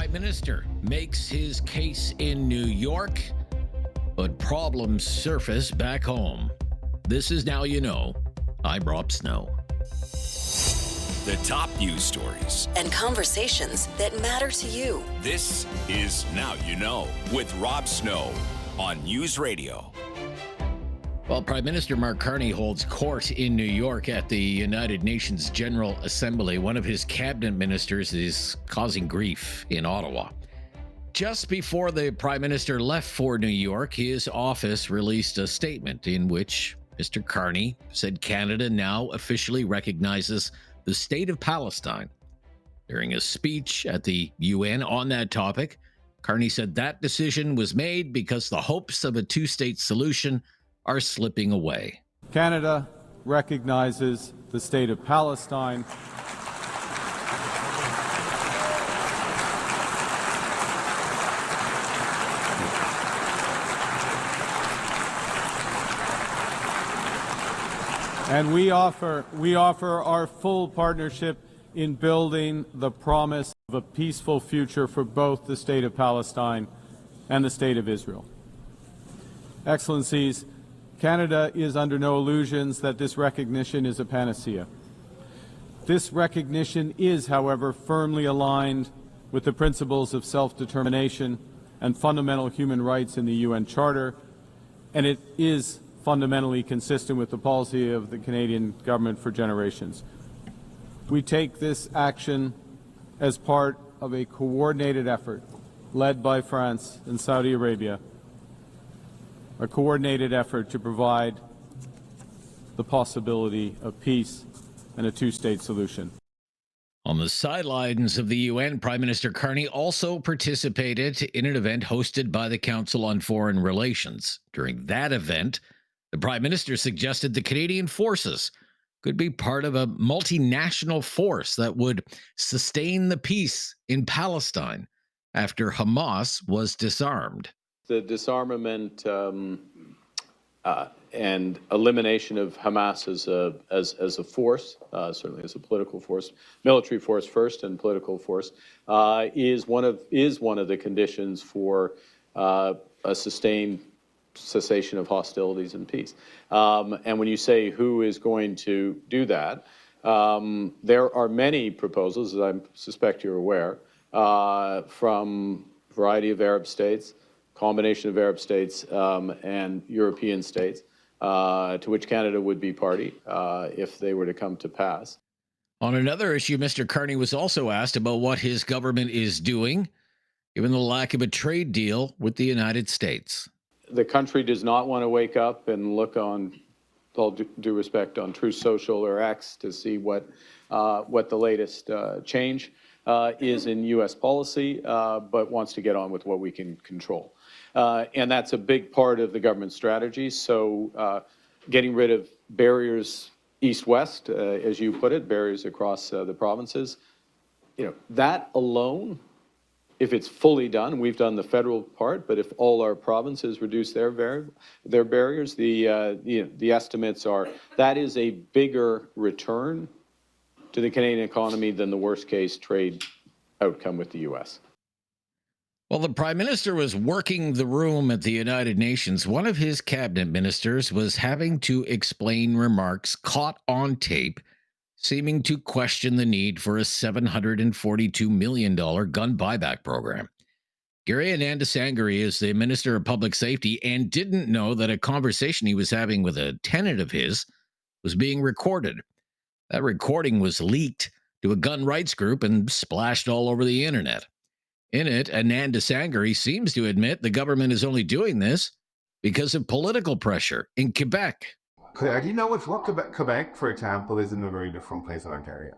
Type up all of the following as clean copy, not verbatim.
Prime Minister makes his case in New York, but problems surface back home. This is Now You Know. I'm Rob Snow. The top news stories and conversations that matter to you. This is Now You Know with Rob Snow on News Radio. Well, Prime Minister Mark Carney holds court in New York at the United Nations General Assembly. One of his cabinet ministers is causing grief in Ottawa. Just before the Prime Minister left for New York, his office released a statement in which Mr. Carney said Canada now officially recognizes the state of Palestine. During a speech at the UN on that topic, Carney said that decision was made because the hopes of a two-state solution are slipping away. Canada recognizes the state of Palestine. And we offer our full partnership in building the promise of a peaceful future for both the state of Palestine and the state of Israel. Excellencies, Canada is under no illusions that this recognition is a panacea. This recognition is, however, firmly aligned with the principles of self-determination and fundamental human rights in the UN Charter, and it is fundamentally consistent with the policy of the Canadian government for generations. We take this action as part of a coordinated effort led by France and Saudi Arabia, a coordinated effort to provide the possibility of peace and a two-state solution. On the sidelines of the UN, Prime Minister Carney also participated in an event hosted by the Council on Foreign Relations. During that event, the Prime Minister suggested the Canadian forces could be part of a multinational force that would sustain the peace in Palestine after Hamas was disarmed. The disarmament and elimination of Hamas as a force, certainly as a political force, military force first and political force, is one of the conditions for a sustained cessation of hostilities and peace. And when you say who is going to do that, there are many proposals, as I suspect you're aware, from a variety of Arab states, combination of Arab states and European states, to which Canada would be party if they were to come to pass. On another issue, Mr. Carney was also asked about what his government is doing, given the lack of a trade deal with the United States. The country does not want to wake up and look on, all due respect, on Truth Social or X to see what the latest change is in U.S. policy, but wants to get on with what we can control. And that's a big part of the government strategy. So getting rid of barriers east-west, as you put it, barriers across the provinces, that alone, if it's fully done, we've done the federal part, but if all our provinces reduce their barriers, the estimates are that is a bigger return to the Canadian economy than the worst-case trade outcome with the U.S. Well, the Prime Minister was working the room at the United Nations. One of his cabinet ministers was having to explain remarks caught on tape, seeming to question the need for a $742 million gun buyback program. Gary Anandasangari is the Minister of Public Safety and didn't know that a conversation he was having with a tenant of his was being recorded. That recording was leaked to a gun rights group and splashed all over the internet. In it, Anandasangari seems to admit the government is only doing this because of political pressure in Quebec. You know what Quebec, for example, is in a very different place than Ontario,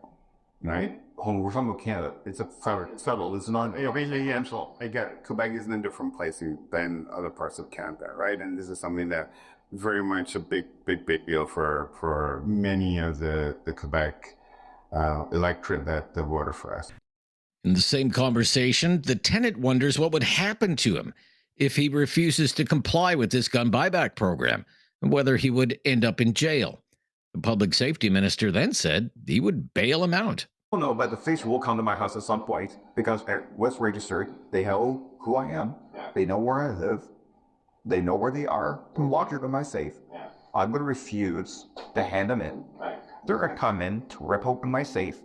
right? When we're talking about Canada, it's a federal, it's not, I get Quebec is in a different place than other parts of Canada, right? And this is something that very much a big deal for many of the Quebec electorate that voted for us. In the same conversation, the tenant wonders what would happen to him if he refuses to comply with this gun buyback program and whether he would end up in jail. The public safety minister then said he would bail him out. know, but the fish will come to my house at some point because it was registered. They know who I am. They know where I live. They know where they are. Can walk into my safe. I'm going to refuse to hand them in. They're going to come in to rip open my safe,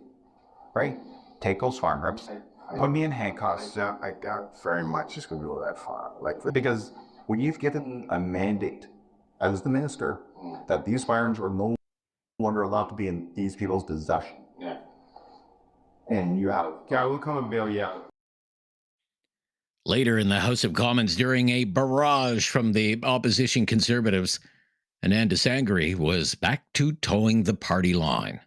right? Take those farm rips, put me in handcuffs. Yeah, I doubt very much it's going to go that far. Because when you've given a mandate as the minister that these firearms are no longer allowed to be in these people's possession. And you have... Yeah, we'll come and bail you out. Later in the House of Commons, during a barrage from the opposition Conservatives, Ananda Sangri was back to towing the party line.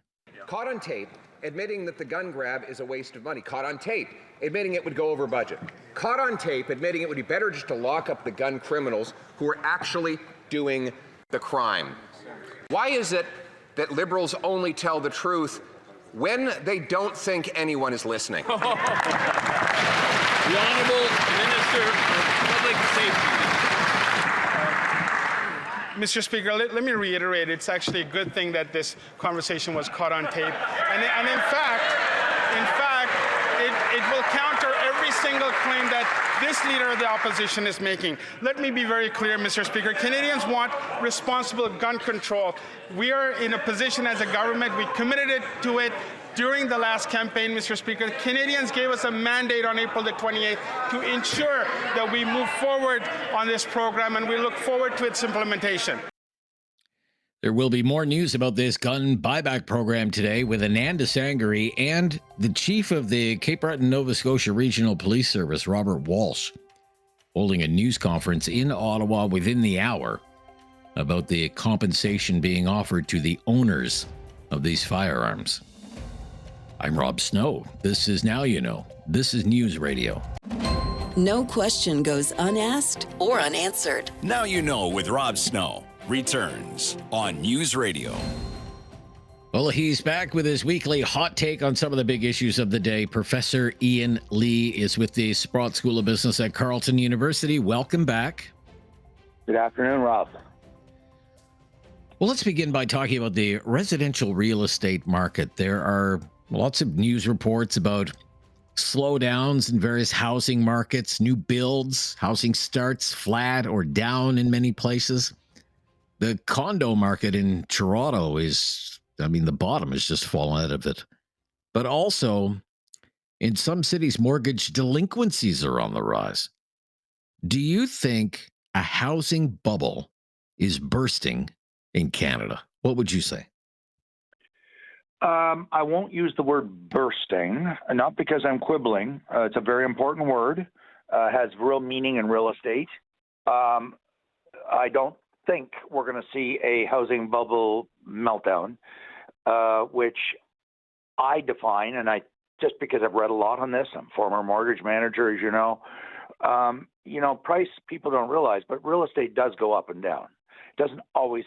Caught on tape, admitting that the gun grab is a waste of money. Caught on tape, admitting it would go over budget. Caught on tape, admitting it would be better just to lock up the gun criminals who are actually doing the crime. Why is it that Liberals only tell the truth when they don't think anyone is listening? The Honourable Minister of Public Safety. Mr. Speaker, let me reiterate, it's actually a good thing that this conversation was caught on tape. And in fact, it will counter every single claim that this leader of the opposition is making. Let me be very clear, Mr. Speaker. Canadians want responsible gun control. We are in a position as a government, we committed to it during the last campaign, Mr. Speaker. Canadians gave us a mandate on April the 28th to ensure that we move forward on this program, and we look forward to its implementation. There will be more news about this gun buyback program today with Ananda Sangri and the chief of the Cape Breton, Nova Scotia Regional Police Service, Robert Walsh, holding a news conference in Ottawa within the hour about the compensation being offered to the owners of these firearms. I'm Rob Snow. This is Now You Know. This is News Radio. No question goes unasked or unanswered. Now You Know with Rob Snow returns on News Radio. Well, he's back with his weekly hot take on some of the big issues of the day. Professor Ian Lee is with the Sprott School of Business at Carleton University. Welcome back. Good afternoon, Rob. Well, let's begin by talking about the residential real estate market. There are lots of news reports about slowdowns in various housing markets, new builds, housing starts flat or down in many places. The condo market in Toronto is, the bottom has just fallen out of it. But also, in some cities, mortgage delinquencies are on the rise. Do you think a housing bubble is bursting in Canada? What would you say? I won't use the word bursting, not because I'm quibbling. It's a very important word. Has real meaning in real estate. I don't think we're going to see a housing bubble meltdown, which I define, and just because I've read a lot on this, I'm a former mortgage manager, as you know. Price people don't realize, but real estate does go up and down. It doesn't always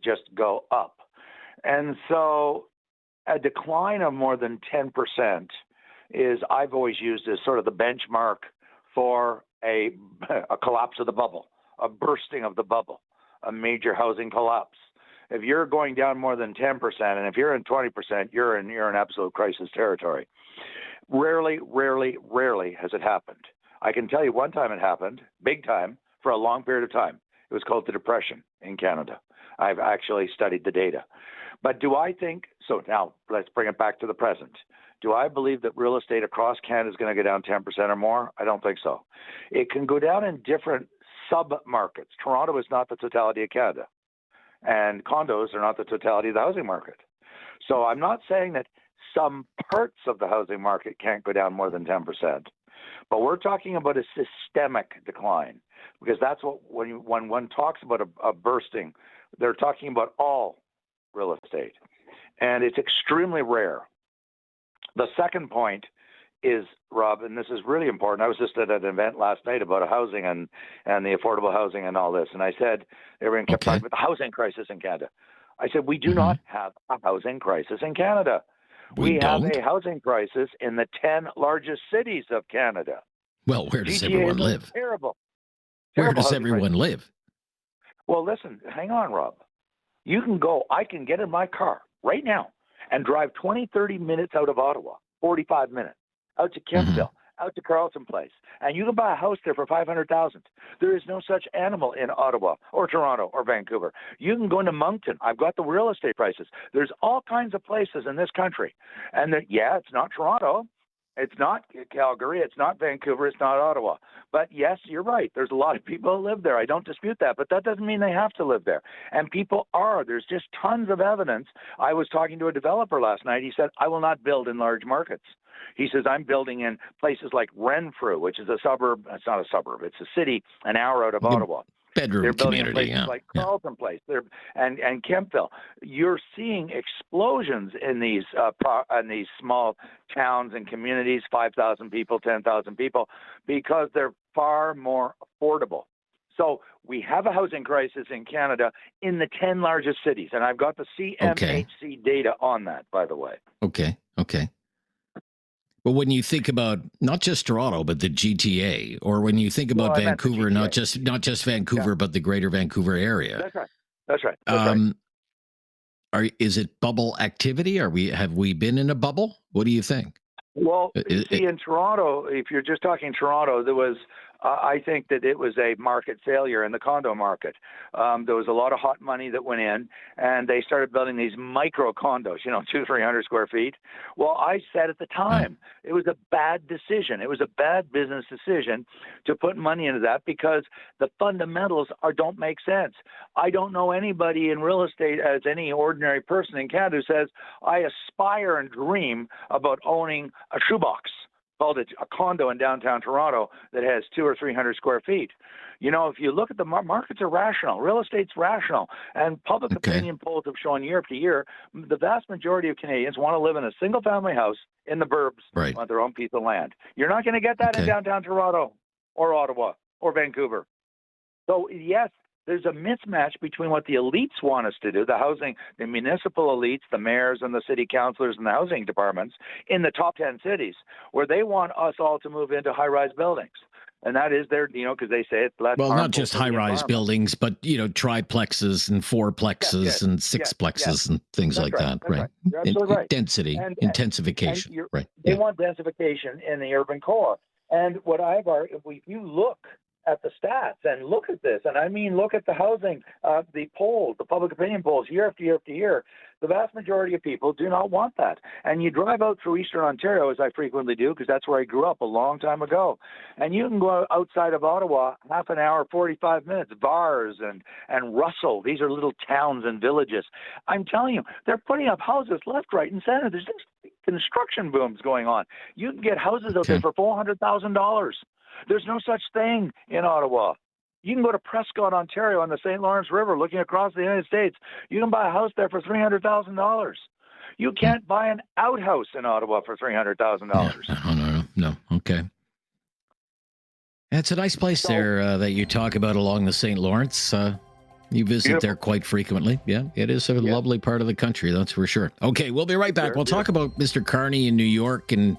just go up. And so a decline of more than 10% is, I've always used as sort of the benchmark for a collapse of the bubble, a bursting of the bubble, a major housing collapse. If you're going down more than 10%, and if you're in 20%, you're in absolute crisis territory. Rarely has it happened. I can tell you one time it happened, big time, for a long period of time. It was called the Depression in Canada. I've actually studied the data. But do I think, so now let's bring it back to the present. Do I believe that real estate across Canada is going to go down 10% or more? I don't think so. It can go down in different sub-markets. Toronto is not the totality of Canada, and condos are not the totality of the housing market. So I'm not saying that some parts of the housing market can't go down more than 10%, but we're talking about a systemic decline, because that's what, when one talks about a bursting, they're talking about all real estate, and it's extremely rare. The second point is, Rob, and this is really important. I was just at an event last night about housing and the affordable housing and all this, and I said, everyone kept talking about the housing crisis in Canada. I said, we do not have a housing crisis in Canada. We have a housing crisis in the 10 largest cities of Canada. Well, where does everyone live? Terrible. Where does everyone live? Well, listen, hang on, Rob. You can go, I can get in my car right now and drive 20, 30 minutes out of Ottawa, 45 minutes, out to Kemptville, out to Carleton Place, and you can buy a house there for $500,000. There is no such animal in Ottawa or Toronto or Vancouver. You can go into Moncton. I've got the real estate prices. There's all kinds of places in this country. And it's not Toronto. It's not Calgary. It's not Vancouver. It's not Ottawa. But yes, you're right. There's a lot of people who live there. I don't dispute that. But that doesn't mean they have to live there. And people are. There's just tons of evidence. I was talking to a developer last night. He said, I will not build in large markets. He says, I'm building in places like Renfrew, which is a suburb. It's not a suburb. It's a city an hour out of Ottawa. Bedroom They're building community, in places like Carleton Place and Kemptville. You're seeing explosions in these small towns and communities, 5,000 people, 10,000 people, because they're far more affordable. So we have a housing crisis in Canada in the 10 largest cities, and I've got the CMHC data on that, by the way. Okay. But when you think about not just Toronto, but the GTA, or when you think about Vancouver, not just Vancouver, but the greater Vancouver area. That's right. Is it bubble activity? Have we been in a bubble? What do you think? Well, in Toronto, if you're just talking Toronto, there was, I think that it was a market failure in the condo market. There was a lot of hot money that went in, and they started building these micro condos, 200-300 square feet. Well, I said at the time, it was a bad decision. It was a bad business decision to put money into that because the fundamentals don't make sense. I don't know anybody in real estate as any ordinary person in Canada who says, I aspire and dream about owning a shoebox called a condo in downtown Toronto that has 200 or 300 square feet. If you look at the markets are rational, real estate's rational, and public opinion polls have shown year after year, the vast majority of Canadians want to live in a single-family house in the burbs on their own piece of land. You're not going to get that in downtown Toronto or Ottawa or Vancouver. So yes, there's a mismatch between what the elites want us to do, the municipal elites, the mayors and the city councilors and the housing departments in the top 10 cities, where they want us all to move into high-rise buildings. And that is their, because they say it's less. Well, not just high-rise buildings, but, triplexes and fourplexes and sixplexes and things like that, right? You're absolutely right. Density, intensification, right. They want densification in the urban core. And what I've argued, if you look at the stats and look at this, and I mean look at the housing, the polls, the public opinion polls year after year after year, the vast majority of people do not want that. And you drive out through Eastern Ontario, as I frequently do, because that's where I grew up a long time ago, and you can go outside of Ottawa half an hour, 45 minutes, Vars and Russell. These are little towns and villages. I'm telling you, they're putting up houses left, right, and center. There's this construction booms going on. You can get houses out there for $400,000. There's no such thing in Ottawa. You can go to Prescott, Ontario on the St. Lawrence River looking across the United States. You can buy a house there for $300,000. You can't buy an outhouse in Ottawa for $300,000. No. Okay. It's a nice place there that you talk about along the St. Lawrence. You visit there quite frequently. Yeah, it is a lovely part of the country, that's for sure. Okay, we'll be right back. We'll talk about Mr. Carney in New York and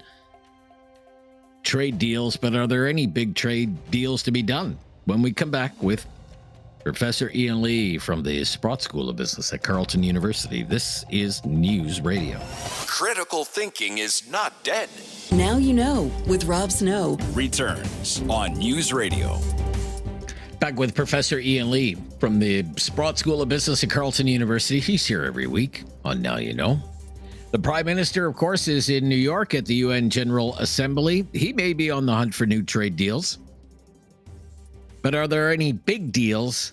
trade deals, but are there any big trade deals to be done? When we come back with Professor Ian Lee from the Sprott School of Business at Carleton University. This is News Radio. Critical thinking is not dead. Now you know with Rob Snow. Returns on News Radio. Back with Professor Ian Lee from the Sprott School of Business at Carleton University. He's here every week on Now You Know. The Prime Minister, of course, is in New York at the UN General Assembly. He may be on the hunt for new trade deals. But are there any big deals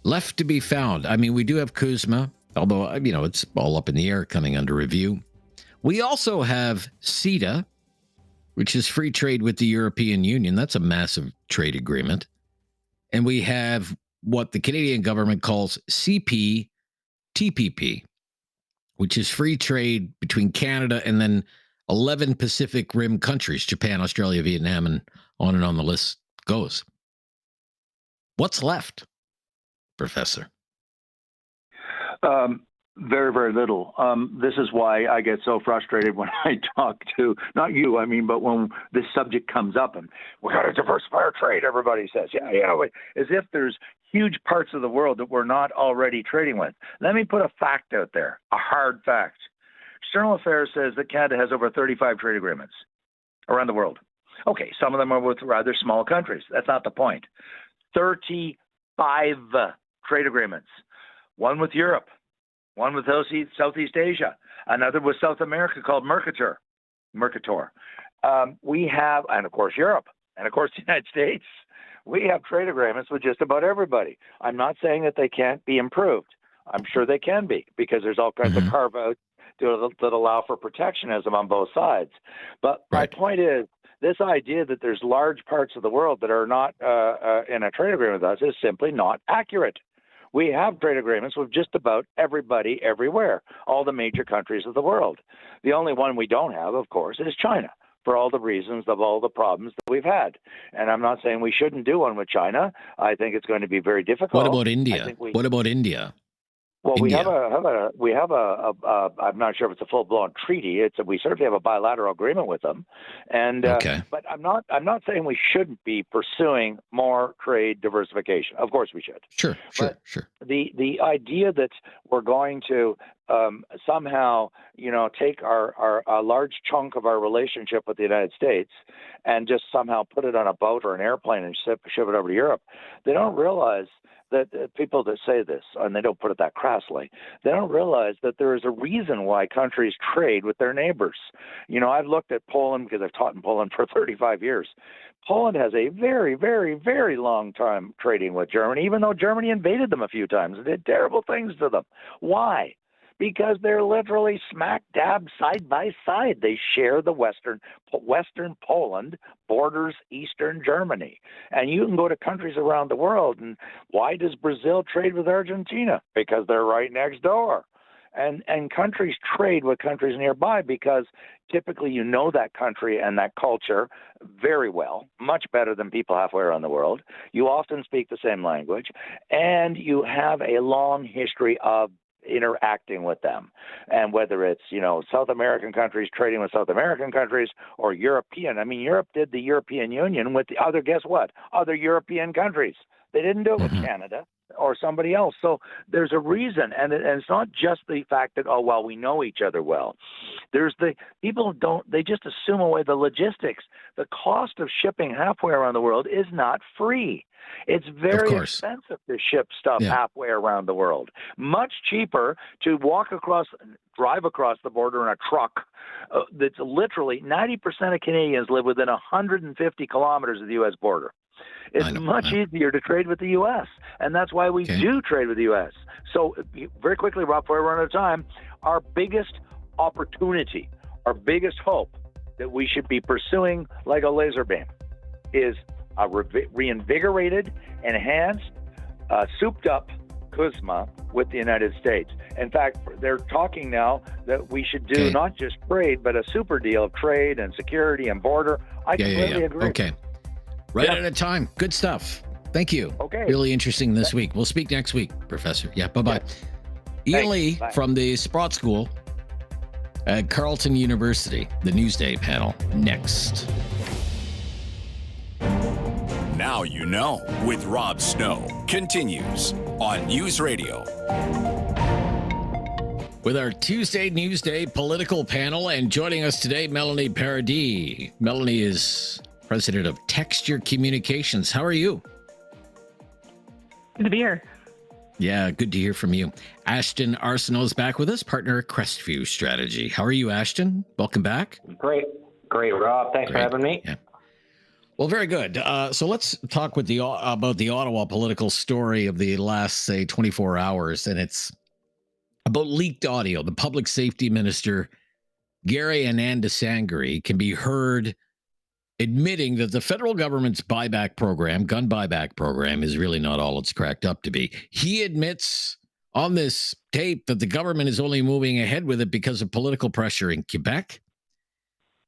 left to be found? I mean, we do have Kuzma, although, it's all up in the air coming under review. We also have CETA, which is free trade with the European Union. That's a massive trade agreement. And we have what the Canadian government calls CPTPP, which is free trade between Canada and then 11 Pacific Rim countries, Japan, Australia, Vietnam, and on the list goes. What's left, Professor? Very, very little. This is why I get so frustrated when I talk to, not you, but when this subject comes up and we got to diversify our trade, everybody says, as if there's huge parts of the world that we're not already trading with. Let me put a fact out there, a hard fact. External Affairs says that Canada has over 35 trade agreements around the world. Okay, some of them are with rather small countries. That's not the point. 35 trade agreements. One with Europe, one with Southeast Asia, another with South America called Mercator. We have, and of course Europe, and of course the United States. We have trade agreements with just about everybody. I'm not saying that they can't be improved. I'm sure they can be, because there's all kinds of carve-outs that allow for protectionism on both sides. But my point is, this idea that there's large parts of the world that are not in a trade agreement with us is simply not accurate. We have trade agreements with just about everybody everywhere, all the major countries of the world. The only one we don't have, of course, is China, for all the reasons of all the problems that we've had. And I'm not saying we shouldn't do one with China. I think it's going to be very difficult. What about India? What about India? Well, India. we have a I'm not sure if it's a full-blown treaty. We certainly have a bilateral agreement with them, and but I'm not saying we shouldn't be pursuing more trade diversification. Of course, we should. Sure. The idea that we're going to somehow, take a large chunk of our relationship with the United States and just somehow put it on a boat or an airplane and ship it over to Europe, they don't realize that people that say this, and they don't put it that crassly, they don't realize that there is a reason why countries trade with their neighbors. I've looked at Poland because I've taught in Poland for 35 years. Poland has a very, very, very long time trading with Germany, even though Germany invaded them a few times and did terrible things to them. Why? Because they're literally smack dab side by side. They share the Western Poland borders Eastern Germany. And you can go to countries around the world, and why does Brazil trade with Argentina? Because they're right next door. And countries trade with countries nearby because typically you know that country and that culture very well, much better than people halfway around the world. You often speak the same language, and you have a long history of interacting with them. And whether it's, South American countries trading with South American countries or European. I mean, Europe did the European Union with the other European countries. They didn't do it with Canada or somebody else. So there's a reason. And it's not just the fact that, we know each other well. There's they just assume away the logistics. The cost of shipping halfway around the world is not free. It's very expensive to ship stuff halfway around the world. Much cheaper to drive across the border in a truck. That's literally 90% of Canadians live within 150 kilometers of the U.S. border. It's much easier to trade with the U.S., and that's why we do trade with the U.S. So very quickly, Rob, before we run out of time, our biggest opportunity, our biggest hope that we should be pursuing like a laser beam is a reinvigorated, enhanced, souped-up CUSMA with the United States. In fact, they're talking now that we should do not just trade, but a super deal of trade and security and border. I completely agree. Okay. Right out of time. Good stuff. Thank you. Okay. Really interesting this week. We'll speak next week, Professor. Yeah, bye-bye. Ian Lee from the Sprott School at Carleton University, the Newsday panel, next. Now you know with Rob Snow continues on News Radio. With our Tuesday Newsday political panel, and joining us today, Melanie Paradis. Melanie is president of Texture Communications. How are you? Good to be here. Yeah, good to hear from you. Ashton Aresnault is back with us, partner at Crestview Strategy. How are you, Ashton? Welcome back. Great, Rob. Thanks for having me. Yeah. Well, very good. So let's talk about the Ottawa political story of the last, say, 24 hours, and it's about leaked audio. The public safety minister, Gary Anandasangri, can be heard admitting that the federal government's gun buyback program, is really not all it's cracked up to be. He admits on this tape that the government is only moving ahead with it because of political pressure in Quebec.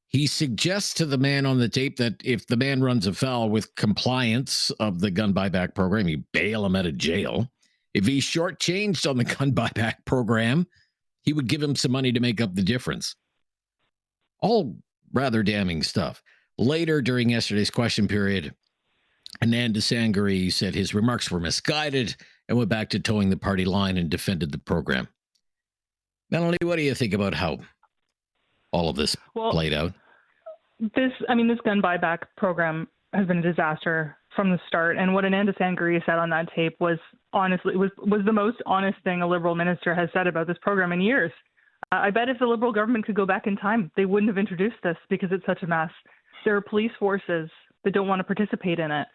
He suggests to the man on the tape that if the man runs afoul with compliance of the gun buyback program, you bail him out of jail. If he's shortchanged on the gun buyback program, he would give him some money to make up the difference. All rather damning stuff. Later, during yesterday's question period, Anandasangri said his remarks were misguided and went back to towing the party line and defended the program. Melanie, what do you think about how all of this played out? This gun buyback program has been a disaster from the start. And what Ananda Sangari said on that tape was honestly was the most honest thing a Liberal minister has said about this program in years. I bet if the Liberal government could go back in time, they wouldn't have introduced this because it's such a mess. There are police forces that don't want to participate in it.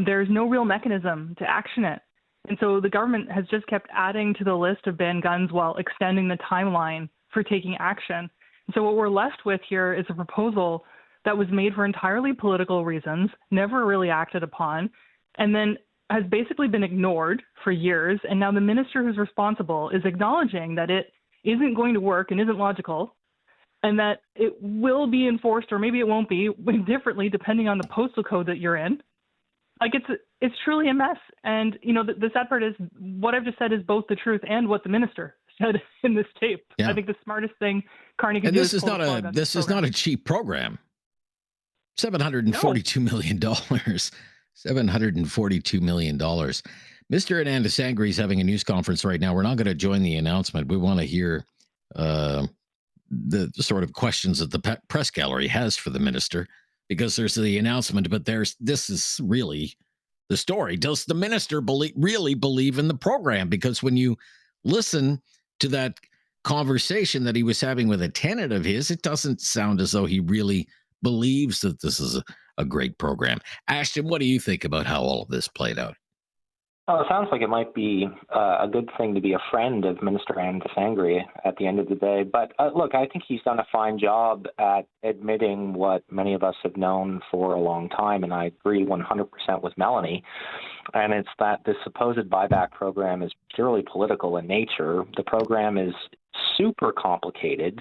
There's no real mechanism to action it. And so the government has just kept adding to the list of banned guns while extending the timeline for taking action. And so what we're left with here is a proposal that was made for entirely political reasons, never really acted upon, and then has basically been ignored for years. And now the minister who's responsible is acknowledging that it isn't going to work and isn't logical, and that it will be enforced, or maybe it won't be, differently depending on the postal code that you're in. Like, it's truly a mess. And, the sad part is what I've just said is both the truth and what the minister said in this tape. Yeah. I think the smartest thing Carney can And do this is is not a cheap program. $742 million. $742 million. Mr. Ananda Sangari is having a news conference right now. We're not going to join the announcement. We want to hear the sort of questions that the press gallery has for the minister, because there's the announcement, but this is really the story. Does the minister really believe in the program? Because when you listen to that conversation that he was having with a tenant of his, it doesn't sound as though he really believes that this is a great program. Ashton, what do you think about how all of this played out? Well, it sounds like it might be a good thing to be a friend of Minister Ananda Sangari at the end of the day. But look, I think he's done a fine job at admitting what many of us have known for a long time, and I agree 100% with Melanie. And it's that this supposed buyback program is purely political in nature. The program is super complicated.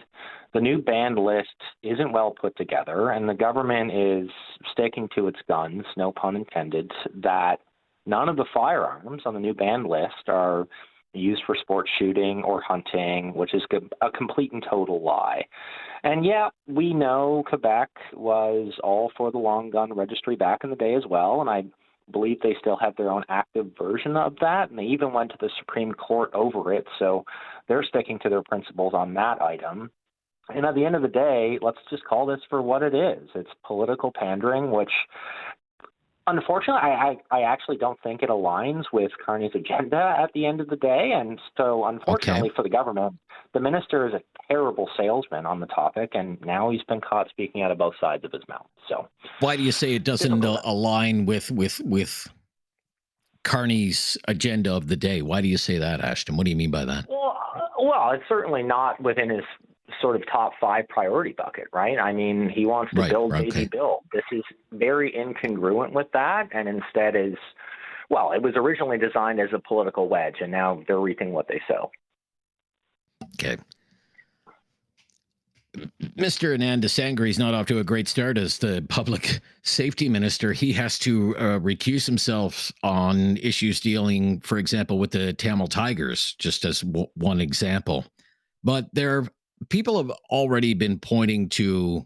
The new banned list isn't well put together, and the government is sticking to its guns, no pun intended, that none of the firearms on the new banned list are used for sport shooting or hunting, which is a complete and total lie. And yeah, we know Quebec was all for the long gun registry back in the day as well, and I believe they still have their own active version of that, and they even went to the Supreme Court over it, so they're sticking to their principles on that item. And at the end of the day, let's just call this for what it is. It's political pandering, which unfortunately, I actually don't think it aligns with Carney's agenda at the end of the day. And so unfortunately for the government, the minister is a terrible salesman on the topic, and now he's been caught speaking out of both sides of his mouth. So why do you say it doesn't align with Carney's agenda of the day? Why do you say that, Ashton? What do you mean by that? Well, it's certainly not within his sort of top 5 priority bucket, right? I mean, he wants to build, baby, build. This is very incongruent with that, and instead is, well, it was originally designed as a political wedge, and now they're reaping what they sow. Okay. Mr. Ananda Sangari is not off to a great start as the public safety minister. He has to recuse himself on issues dealing, for example, with the Tamil Tigers, just as one example. But people have already been pointing to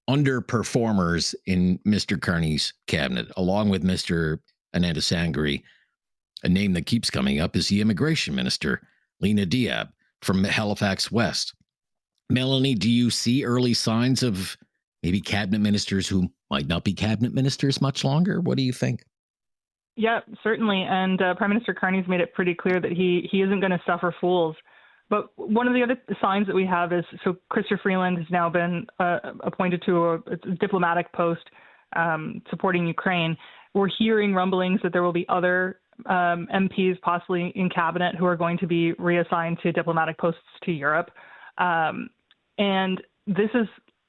underperformers in Mr. Carney's cabinet, along with Mr. Ananda Sangari. A name that keeps coming up is the immigration minister, Lena Diab, from Halifax West. Melanie, do you see early signs of maybe cabinet ministers who might not be cabinet ministers much longer? What do you think? Yeah, certainly. And Prime Minister Carney's made it pretty clear that he isn't going to suffer fools. But one of the other signs that we have is, so Chrystia Freeland has now been appointed to a diplomatic post supporting Ukraine. We're hearing rumblings that there will be other MPs possibly in cabinet who are going to be reassigned to diplomatic posts to Europe. And this is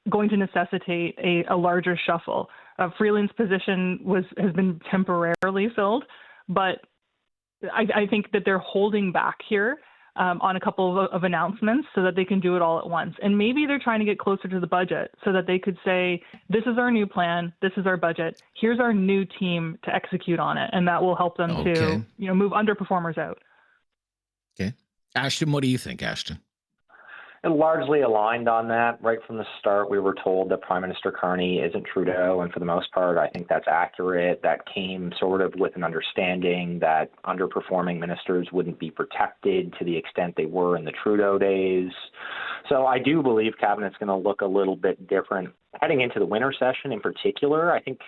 going to necessitate a larger shuffle. Freeland's position has been temporarily filled, but I think that they're holding back here on a couple of announcements so that they can do it all at once. And maybe they're trying to get closer to the budget so that they could say, this is our new plan, this is our budget, here's our new team to execute on it. And that will help them to move underperformers out. Okay. Ashton, what do you think, Ashton? largely aligned on that. Right from the start, we were told that Prime Minister Carney isn't Trudeau, and for the most part, I think that's accurate. That came sort of with an understanding that underperforming ministers wouldn't be protected to the extent they were in the Trudeau days. So I do believe Cabinet's going to look a little bit different heading into the winter session in particular. I think,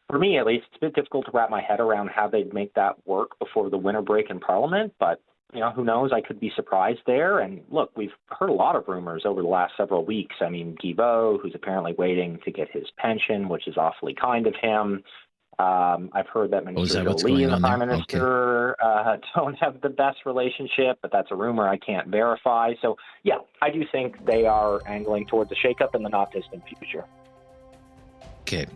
for me at least, it's a bit difficult to wrap my head around how they'd make that work before the winter break in Parliament, but who knows? I could be surprised there. And look, we've heard a lot of rumors over the last several weeks. I mean, Guilbeault, who's apparently waiting to get his pension, which is awfully kind of him. I've heard that Minister Jolie and the Prime Minister don't have the best relationship, but that's a rumor I can't verify. So, yeah, I do think they are angling towards a shakeup in the not-distant future. Okay.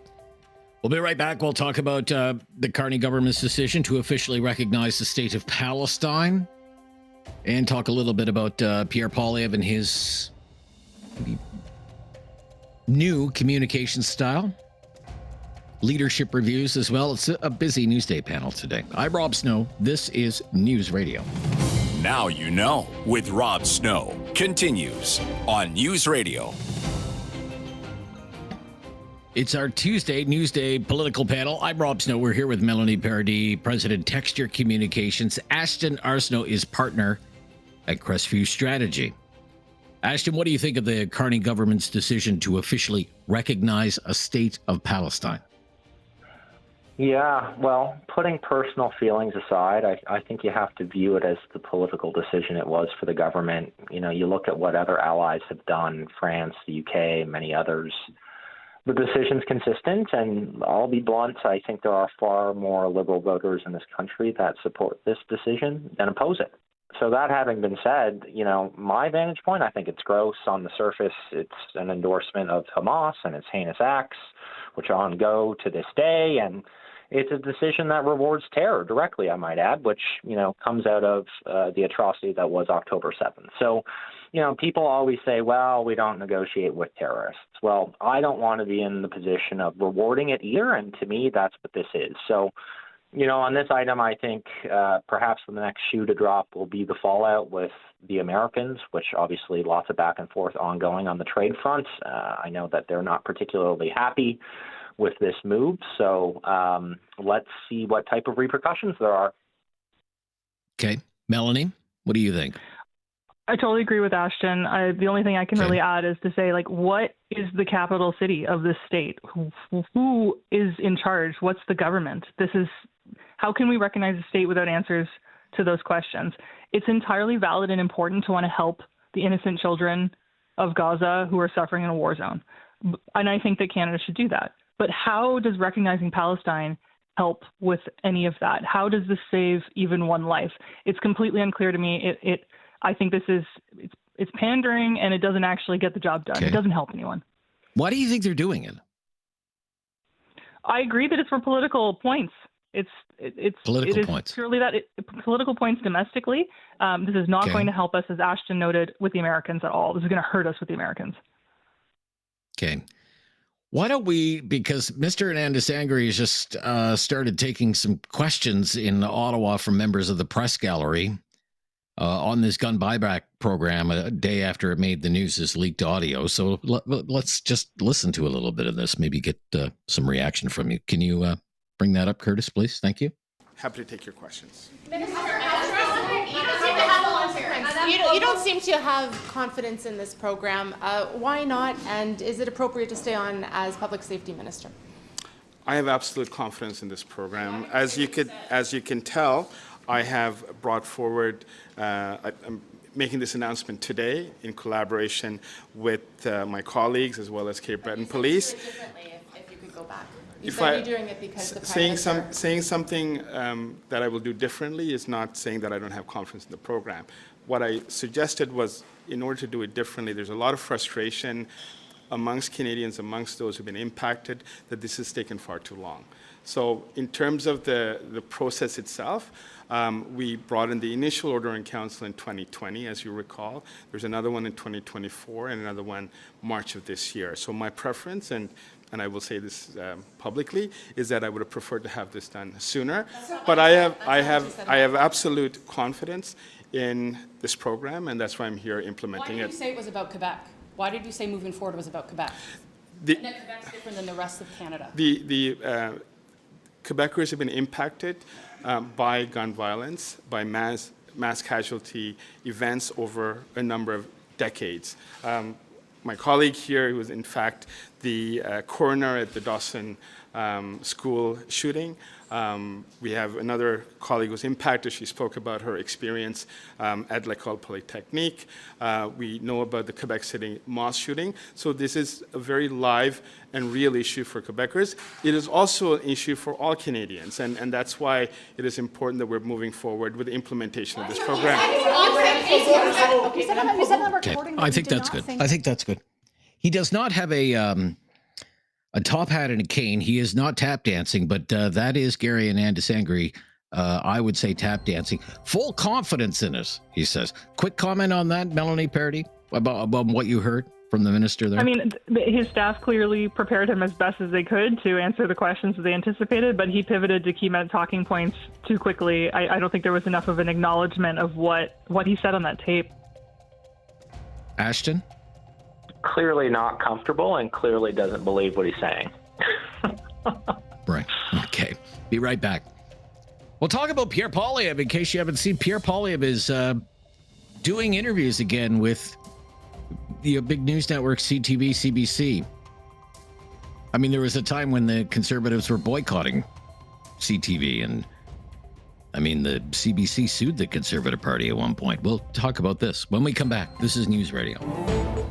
We'll be right back. We'll talk about the Carney government's decision to officially recognize the state of Palestine and talk a little bit about Pierre Poilievre and his new communication style, leadership reviews as well. It's a busy Newsday panel today. I'm Rob Snow. This is News Radio. Now you know with Rob Snow continues on News Radio. It's our Tuesday Newsday political panel. I'm Rob Snow. We're here with Melanie, Paradis, President, Texture Communications. Ashton Aresnault is partner at Crestview Strategy. Ashton, what do you think of the Carney government's decision to officially recognize a state of Palestine? Yeah, well, putting personal feelings aside, I think you have to view it as the political decision it was for the government. You look at what other allies have done, France, the UK, many others. The decision's consistent, and I'll be blunt, I think there are far more Liberal voters in this country that support this decision than oppose it. So that having been said, my vantage point, I think it's gross on the surface. It's an endorsement of Hamas and its heinous acts, which are on go to this day, and it's a decision that rewards terror directly, I might add, which, comes out of the atrocity that was October 7th. So, people always say, well, we don't negotiate with terrorists. Well, I don't want to be in the position of rewarding it either, and to me, that's what this is. So, on this item, I think perhaps the next shoe to drop will be the fallout with the Americans, which obviously lots of back and forth ongoing on the trade front. I know that they're not particularly happy with this move, so let's see what type of repercussions there are. Okay. Melanie, what do you think? I totally agree with Ashton. The only thing I can really add is to say, what is the capital city of this state? Who is in charge? What's the government? How can we recognize a state without answers to those questions? It's entirely valid and important to want to help the innocent children of Gaza who are suffering in a war zone. And I think that Canada should do that. But how does recognizing Palestine help with any of that? How does this save even one life? It's completely unclear to me. I think it's pandering, and it doesn't actually get the job done. It doesn't help anyone. Why do you think they're doing it? I agree that it's for political points. It's points. Purely that political points domestically. This is not going to help us, as Ashton noted, with the Americans at all. This is going to hurt us with the Americans. Okay. Why don't we, because Mr. Anandasangri has just started taking some questions in Ottawa from members of the press gallery on this gun buyback program a day after it made the news, this leaked audio. So let's just listen to a little bit of this, maybe get some reaction from you. Can you bring that up, Curtis, please? Thank you. Happy to take your questions. You don't seem to have confidence in this program. Why not? And is it appropriate to stay on as Public Safety Minister? I have absolute confidence in this program. As you can tell, I have brought forward. I'm making this announcement today in collaboration with my colleagues as well as Cape Breton Police. If you could go back. You said you're doing it because the Prime Minister... Saying something that I will do differently is not saying that I don't have confidence in the program. What I suggested was, in order to do it differently, there's a lot of frustration amongst Canadians, amongst those who've been impacted, that this has taken far too long. So in terms of the process itself, we brought in the initial order in council in 2020, as you recall. There's another one in 2024 and another one March of this year. So my preference, and I will say this publicly, is that I would have preferred to have this done sooner. But I have absolute confidence in this program, and that's why I'm here implementing it. Why did you say it was about Quebec? Why did you say moving forward was about Quebec? And that Quebec's different than the rest of Canada. The Quebecers have been impacted by gun violence, by mass casualty events over a number of decades. My colleague here, who was in fact the coroner at the Dawson school shooting. We have another colleague who was impacted. She spoke about her experience at L'École Polytechnique. We know about the Quebec City mosque shooting. So this is a very live and real issue for Quebecers. It is also an issue for all Canadians, and that's why it is important that we're moving forward with the implementation of this program. I think that's good. I think that's good. He does not have a top hat and a cane. He is not tap dancing, but that is Gary and Andesangri. I would say tap dancing. Full confidence in us, he says. Quick comment on that, Melanie Paradis, about what you heard from the minister there. I mean, his staff clearly prepared him as best as they could to answer the questions that they anticipated, but he pivoted to key talking points too quickly. I don't think there was enough of an acknowledgement of what he said on that tape. Ashton? Clearly not comfortable and clearly doesn't believe what he's saying. Right. Okay. Be right back. We'll talk about Pierre Poilievre. In case you haven't seen, Pierre Poilievre is doing interviews again with the big news network CTV, CBC. I mean, there was a time when the Conservatives were boycotting CTV, and I mean, the CBC sued the Conservative Party at one point. We'll talk about this when we come back. This is News Radio.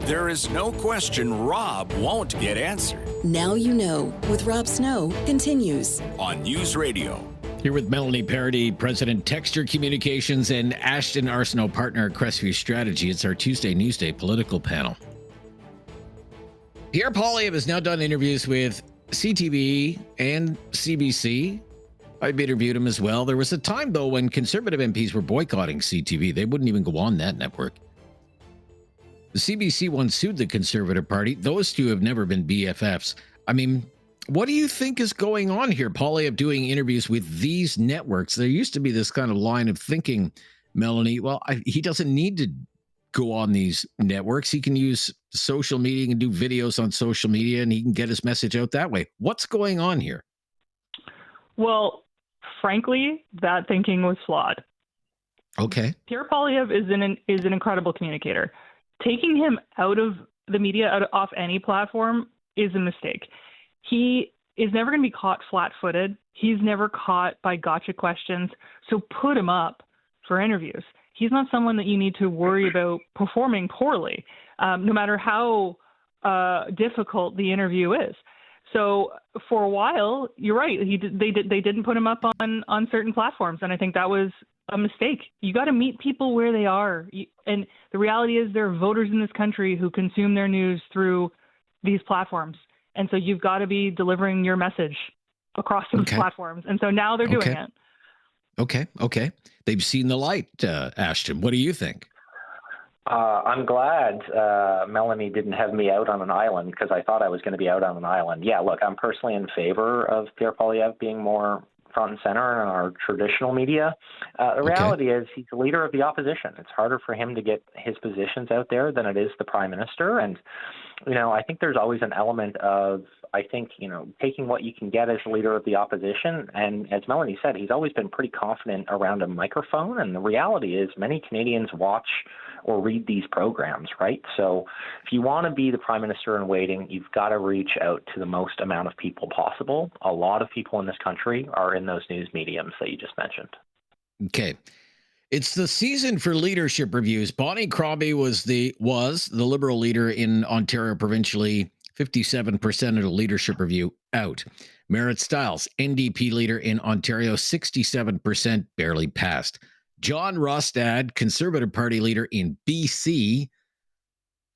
There is no question Rob won't get answered. Now You Know with Rob Snow continues on News Radio. Here with Melanie Paradis, President Texture Communications, and Ashton Aresnault, partner at Crestview Strategy. It's our Tuesday Newsday political panel. Pierre Poilievre has now done interviews with CTV and CBC. I've interviewed him as well. There was a time, though, when Conservative MPs were boycotting CTV. They wouldn't even go on that network. The CBC once sued the Conservative Party. Those two have never been BFFs. I mean, what do you think is going on here? Poilievre doing interviews with these networks. There used to be this kind of line of thinking, Melanie, well, he doesn't need to go on these networks. He can use social media and do videos on social media, and he can get his message out that way. What's going on here? Well, frankly, that thinking was flawed. Okay. Pierre Poilievre is an incredible communicator. Taking him out of the media, off any platform, is a mistake. He is never going to be caught flat-footed. He's never caught by gotcha questions. So put him up for interviews. He's not someone that you need to worry about performing poorly, no matter how difficult the interview is. So for a while, you're right. They didn't put him up on certain platforms, and I think that was a mistake. You got to meet people where they are, and the reality is there are voters in this country who consume their news through these platforms, and so you've got to be delivering your message across those platforms. And so now they're doing it. Okay. They've seen the light. Ashton, what do you think? I'm glad Melanie didn't have me out on an island, because I thought I was going to be out on an island. Yeah, look, I'm personally in favor of Pierre Poilievre being more front and center in our traditional media. The reality is he's the leader of the opposition. It's harder for him to get his positions out there than it is the prime minister. And, I think there's always an element of, taking what you can get as leader of the opposition. And as Melanie said, he's always been pretty confident around a microphone. And the reality is many Canadians watch or read these programs, right? So if you want to be the prime minister in waiting, you've got to reach out to the most amount of people possible. A lot of people in this country are in those news mediums that you just mentioned. Okay. It's the season for leadership reviews. Bonnie Crombie was the Liberal leader in Ontario provincially, 57% of the leadership review out. Merritt Stiles, NDP leader in Ontario, 67%, barely passed. John Rostad, Conservative Party leader in BC,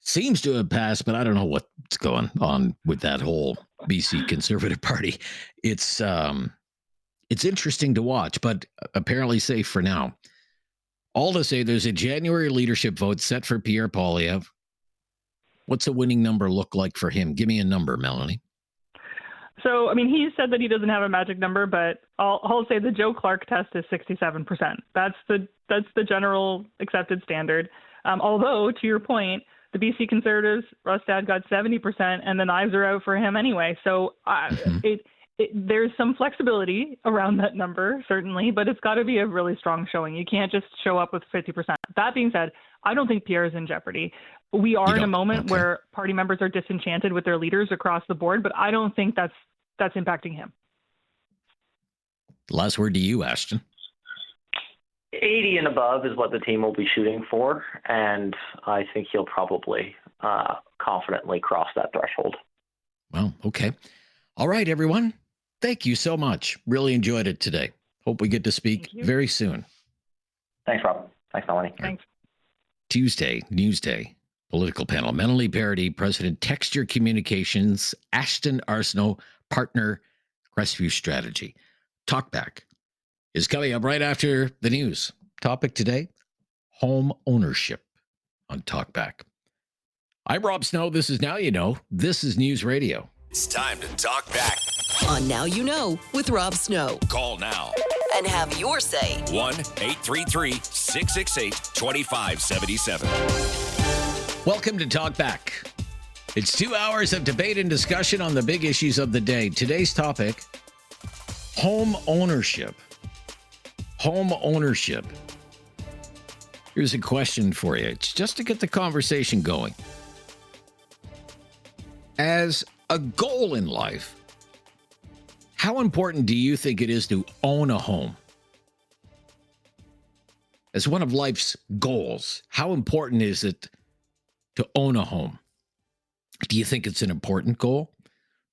seems to have passed, but I don't know what's going on with that whole BC Conservative Party. It's interesting to watch, but apparently safe for now. All to say, there's a January leadership vote set for Pierre Poilievre. What's a winning number look like for him? Give me a number, Melanie. So, I mean, he said that he doesn't have a magic number, but I'll say the Joe Clark test is 67%. That's the general accepted standard. Although, to your point, the BC Conservatives, Russ Dad got 70%, and the knives are out for him anyway. So there's some flexibility around that number, certainly, but it's got to be a really strong showing. You can't just show up with 50%. That being said, I don't think Pierre is in jeopardy. We are in a moment where party members are disenchanted with their leaders across the board, but I don't think that's impacting him. Last word to you, Ashton. 80 and above is what the team will be shooting for, and I think he'll probably confidently cross that threshold. Well, okay. All right, everyone. Thank you so much. Really enjoyed it today. Hope we get to speak very soon. Thanks, Rob. Thanks, Melanie. Thanks. Tuesday, Newsday, political panel. Melanie, Paradis, President, Texture Communications, Ashton, Aresnault, partner, Crestview Strategy. Talkback is coming up right after the news. Topic today, home ownership on Talkback. I'm Rob Snow. This is Now You Know. This is News Radio. It's time to talk back. On Now You Know with Rob Snow. Call now. And have your say. 1-833-668-2577. Welcome to Talkback. It's 2 hours of debate and discussion on the big issues of the day. Today's topic, home ownership. Home ownership. Here's a question for you. It's just to get the conversation going. As a goal in life, how important do you think it is to own a home? As one of life's goals, how important is it to own a home? Do you think it's an important goal?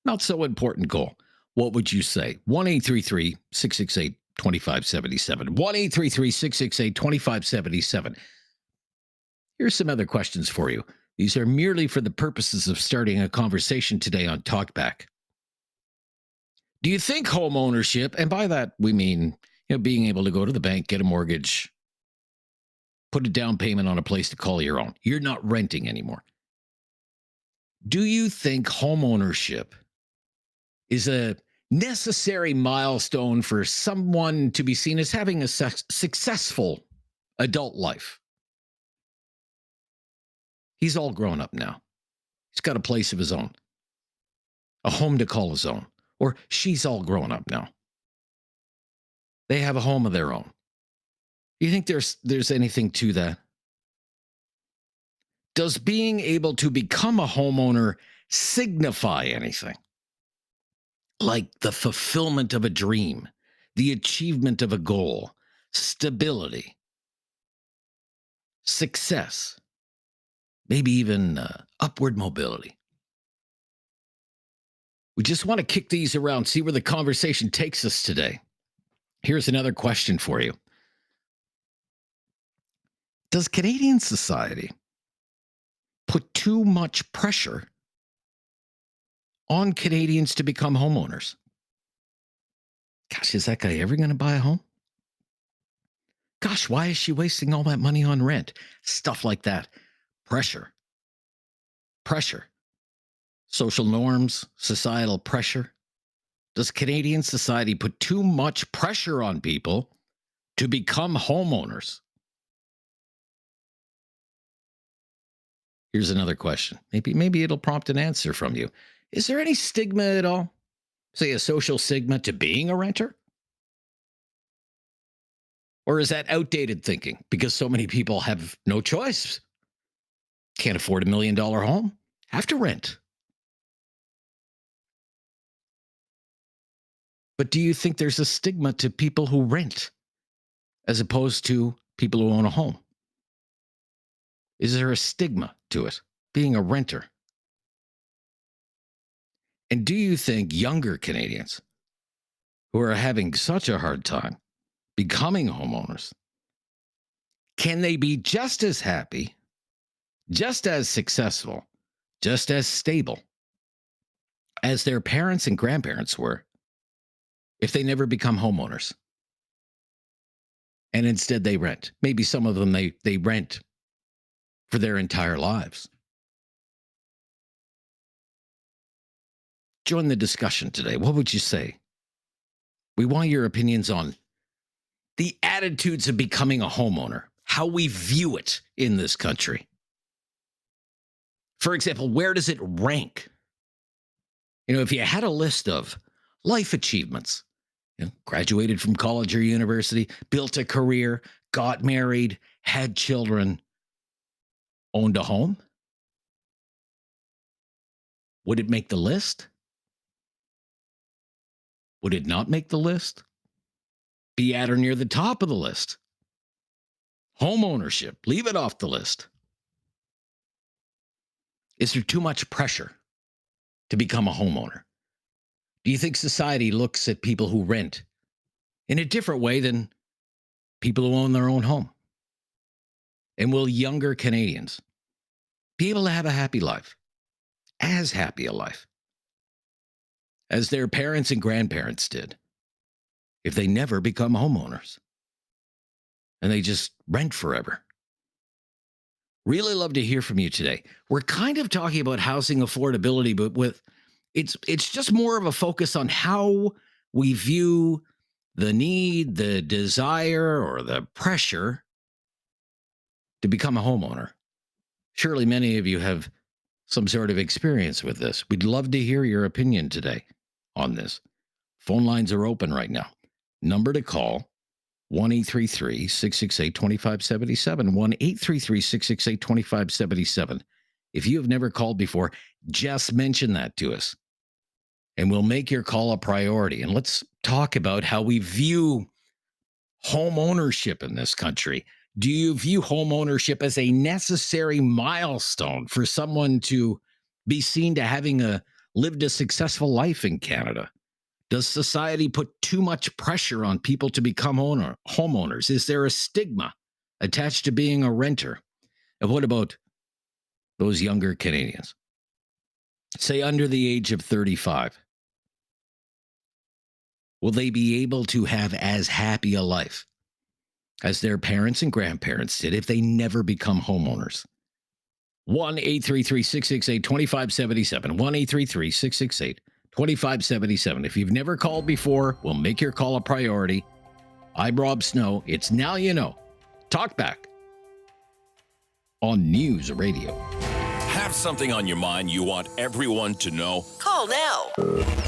Not so important goal. What would you say? 1-833-668-2577. 1-833-668-2577. Here's some other questions for you. These are merely for the purposes of starting a conversation today on Talkback. Do you think home ownership, and by that we mean, being able to go to the bank, get a mortgage, put a down payment on a place to call your own. You're not renting anymore. Do you think home ownership is a necessary milestone for someone to be seen as having a successful adult life? He's all grown up now. He's got a place of his own, a home to call his own. Or she's all grown up now. They have a home of their own. Do you think there's anything to that? Does being able to become a homeowner signify anything? Like the fulfillment of a dream, the achievement of a goal, stability, success, maybe even upward mobility? We just want to kick these around, see where the conversation takes us today. Here's another question for you. Does Canadian society put too much pressure on Canadians to become homeowners? Gosh, is that guy ever going to buy a home? Gosh, why is she wasting all that money on rent? Stuff like that. Pressure. Social norms, societal pressure. Does Canadian society put too much pressure on people to become homeowners? Here's another question. Maybe it'll prompt an answer from you. Is there any stigma at all? Say a social stigma to being a renter? Or is that outdated thinking because so many people have no choice? Can't afford $1 million home? Have to rent. But do you think there's a stigma to people who rent as opposed to people who own a home? Is there a stigma to it, being a renter? And do you think younger Canadians who are having such a hard time becoming homeowners, can they be just as happy, just as successful, just as stable as their parents and grandparents were if they never become homeowners? And instead they rent. Maybe some of them, they rent for their entire lives. Join the discussion today. What would you say? We want your opinions on the attitudes of becoming a homeowner, how we view it in this country. For example, where does it rank? If you had a list of life achievements, graduated from college or university, built a career, got married, had children, owned a home, would it make the list? Would it not make the list? Be at or near the top of the list? Home ownership, leave it off the list. Is there too much pressure to become a homeowner? Do you think society looks at people who rent in a different way than people who own their own home? And will younger Canadians be able to have a happy life, as happy a life as their parents and grandparents did, if they never become homeowners and they just rent forever? Really love to hear from you today. We're kind of talking about housing affordability, but it's just more of a focus on how we view the need, the desire, or the pressure to become a homeowner. Surely many of you have some sort of experience with this. We'd love to hear your opinion today on this. Phone lines are open right now. Number to call, 1-833-668-2577, 1-833-668-2577. If you have never called before, just mention that to us, and we'll make your call a priority. And let's talk about how we view home ownership in this country. Do you view home ownership as a necessary milestone for someone to be seen to having lived a successful life in Canada? Does society put too much pressure on people to become homeowners? Is there a stigma attached to being a renter? And what about those younger Canadians, say under the age of 35? Will they be able to have as happy a life as their parents and grandparents did if they never become homeowners? 1-833-668-2577, 1-833-668-2577. If you've never called before, we'll make your call a priority. I'm Rob Snow. It's Now You Know. Talkback on News Radio. Have something on your mind you want everyone to know? Call now.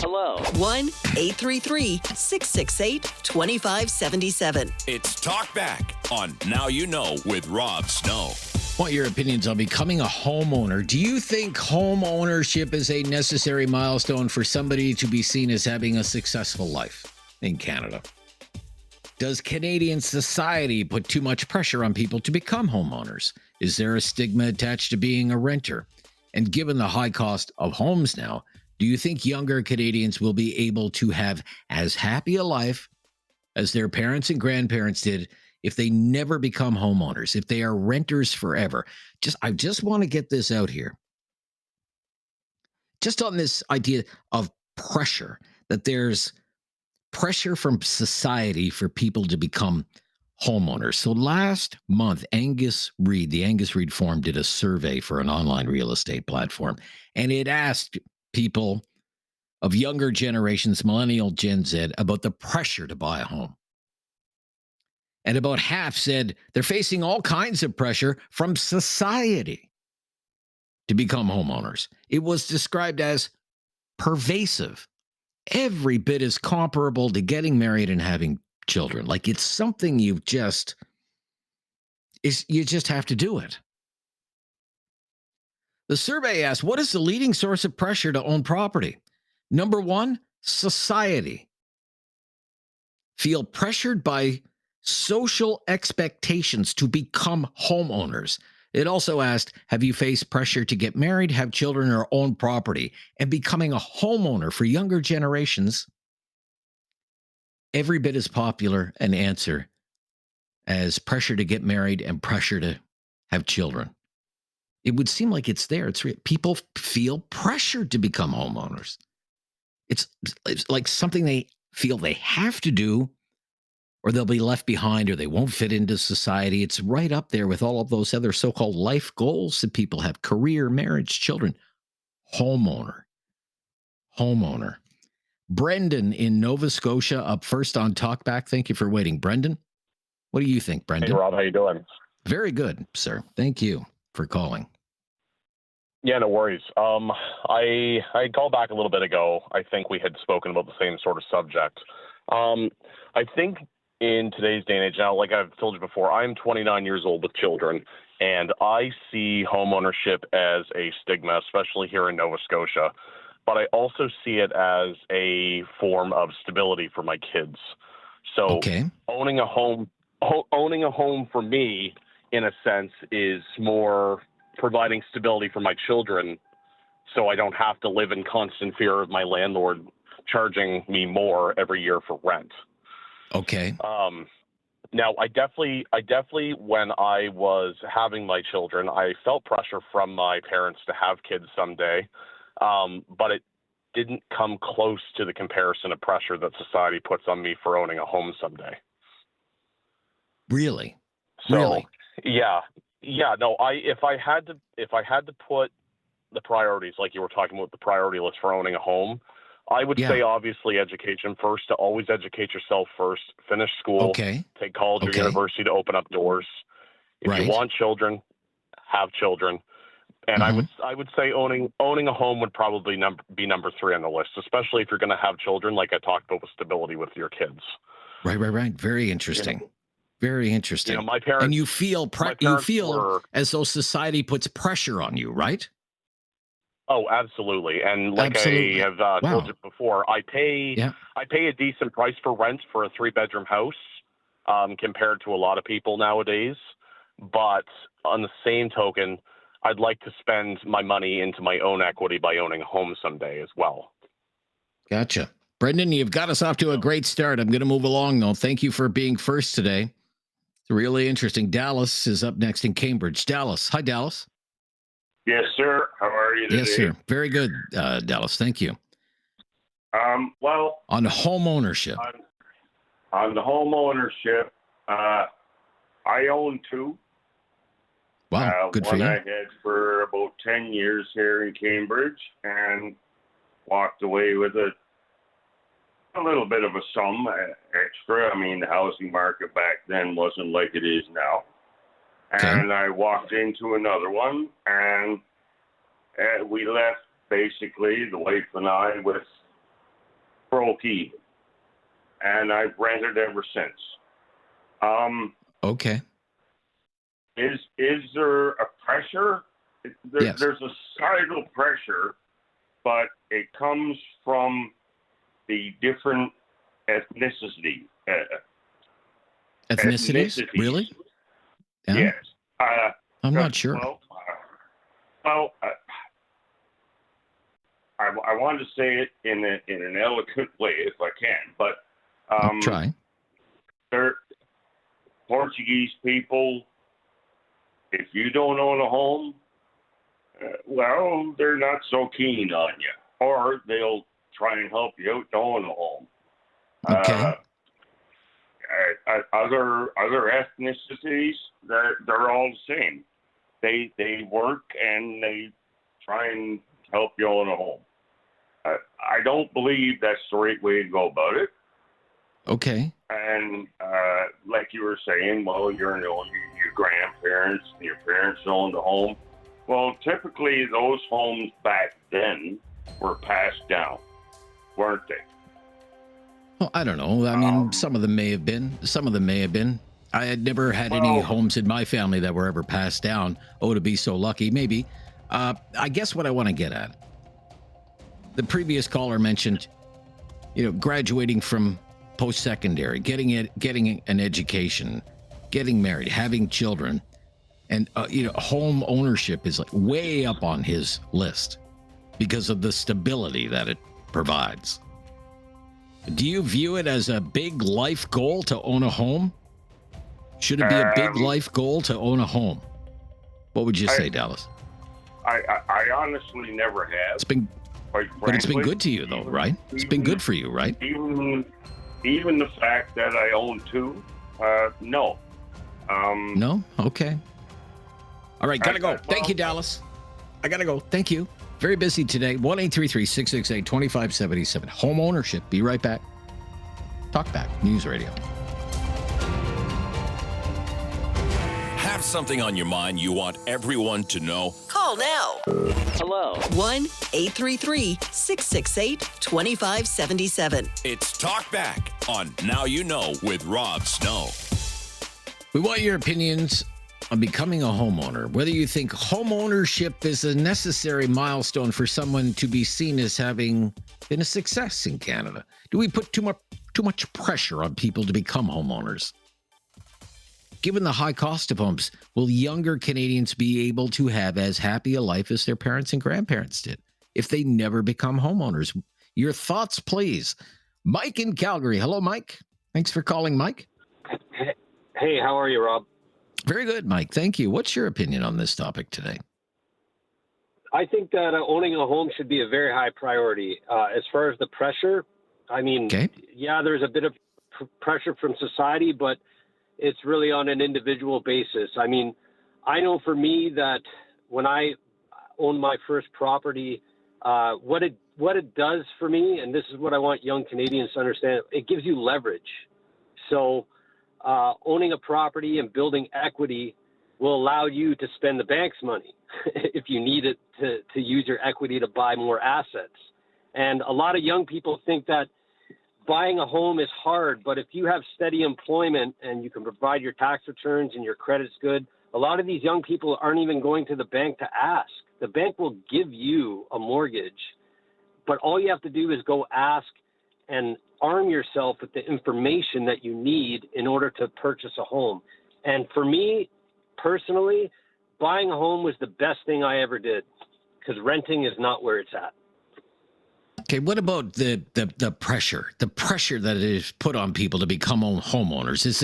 Hello. 1-833-668-2577. It's Talkback on Now You Know with Rob Snow. Want your opinions on becoming a homeowner. Do you think home ownership is a necessary milestone for somebody to be seen as having a successful life in Canada? Does Canadian society put too much pressure on people to become homeowners? Is there a stigma attached to being a renter? And given the high cost of homes now, do you think younger Canadians will be able to have as happy a life as their parents and grandparents did if they never become homeowners, if they are renters forever? I just want to get this out here. Just on this idea of pressure, that there's pressure from society for people to become homeowners. So last month, the Angus Reid Forum did a survey for an online real estate platform, and it asked people of younger generations, millennial, Gen Z, about the pressure to buy a home. And about half said they're facing all kinds of pressure from society to become homeowners. It was described as pervasive, every bit as comparable to getting married and having children. Like it's something you just have to do it. The survey asked, what is the leading source of pressure to own property? Number one, society. Feel pressured by social expectations to become homeowners. It also asked, have you faced pressure to get married, have children, or own property? And becoming a homeowner for younger generations, every bit as popular an answer as pressure to get married and pressure to have children. It would seem like it's there. People feel pressured to become homeowners. It's like something they feel they have to do, or they'll be left behind, or they won't fit into society. It's right up there with all of those other so-called life goals that people have: career, marriage, children. Homeowner. homeowner. Brendan in Nova Scotia up first on Talkback. Thank you for waiting. Brendan, what do you think, Brendan? Hey, Rob, how you doing? Very good, sir. Thank you for calling. Yeah, no worries. I called back a little bit ago. I think we had spoken about the same sort of subject. I think in today's day and age now, like I've told you before, I'm 29 years old with children, and I see homeownership as a stigma, especially here in Nova Scotia. But I also see it as a form of stability for my kids. So owning a home for me, in a sense, is more providing stability for my children, so I don't have to live in constant fear of my landlord charging me more every year for rent. Okay. Now, I definitely, when I was having my children, I felt pressure from my parents to have kids someday, but it didn't come close to the comparison of pressure that society puts on me for owning a home someday. Really? So, really? Yeah. No, if I had to put the priorities, like you were talking about, the priority list for owning a home, I would say obviously education first. To always educate yourself first. Finish school. Okay. Take college or university to open up doors. If you want children, have children. And I would say owning a home would probably be number 3 on the list, especially if you're going to have children, like I talked about with stability with your kids. Right. Very interesting. Very interesting. You know, my parents, and you feel as though society puts pressure on you, right? Oh, absolutely. And like I have told you before, I pay a decent price for rent for a 3-bedroom house compared to a lot of people nowadays. But on the same token, I'd like to spend my money into my own equity by owning a home someday as well. Gotcha. Brendan, you've got us off to a great start. I'm going to move along, though. Thank you for being first today. It's really interesting. Dallas is up next in Cambridge. Dallas. Hi, Dallas. Yes, sir. How are you today? Yes, sir. Very good, Dallas. Thank you. Well, on home ownership. On the home ownership, I own 2. Wow, good for you. One I had for about 10 years here in Cambridge and walked away with a little bit of a sum extra. I mean, the housing market back then wasn't like it is now. And I walked into another one, and we left, basically, the wife and I, with broke even. And I've rented ever since. Okay. Is there a pressure? There's a societal pressure, but it comes from the different ethnicities. Ethnicities? Really? Yeah. Yes. I'm not sure. Well, I want to say it in an eloquent way if I can, but I'll try. They're Portuguese people. If you don't own a home, well, they're not so keen on you, or they'll try and help you out to own a home. Okay. Other ethnicities, they're all the same. They work and they try and help you own a home. I don't believe that's the right way to go about it. Okay. And like you were saying, well, your grandparents, your parents owned a home. Well, typically those homes back then were passed down, weren't they? Well, I don't know. I mean, some of them may have been. I had never had any homes in my family that were ever passed down. Oh, to be so lucky. Maybe. I guess what I want to get at. The previous caller mentioned, graduating from post-secondary, getting an education, getting married, having children, and home ownership is like way up on his list because of the stability that it provides. Do you view it as a big life goal to own a home? Should it be a big life goal to own a home? What would you say, Dallas? I honestly never have. It's been, quite frankly, but it's been good to you, though, right? It's been good for you, right? Even the fact that I own 2, no. No? Okay. All right, gotta go. Thank you, Dallas. I gotta go. Thank you. Very busy today. 1-833-668-2577. Home ownership. Be right back. Talkback News Radio. Have something on your mind you want everyone to know? Call now. Hello. 1-833-668-2577. It's Talkback on Now You Know with Rob Snow. We want your opinions on becoming a homeowner, whether you think home ownership is a necessary milestone for someone to be seen as having been a success in Canada. Do we put too much pressure on people to become homeowners? Given the high cost of homes, will younger Canadians be able to have as happy a life as their parents and grandparents did if they never become homeowners? Your thoughts, please. Mike in Calgary. Hello, Mike. Thanks for calling, Mike. Hey, how are you, Rob? Very good, Mike. Thank you. What's your opinion on this topic today? I think that owning a home should be a very high priority. As far as the pressure, I mean, yeah, there's a bit of pressure from society, but it's really on an individual basis. I mean, I know for me that when I owned my first property, what it does for me, and this is what I want young Canadians to understand, it gives you leverage. So owning a property and building equity will allow you to spend the bank's money if you need it to use your equity to buy more assets. And a lot of young people think that buying a home is hard, but if you have steady employment and you can provide your tax returns and your credit's good, a lot of these young people aren't even going to the bank to ask. The bank will give you a mortgage, but all you have to do is go ask and arm yourself with the information that you need in order to purchase a home. And for me, personally, buying a home was the best thing I ever did because renting is not where it's at. Okay, what about the pressure? The pressure that is put on people to become homeowners. Is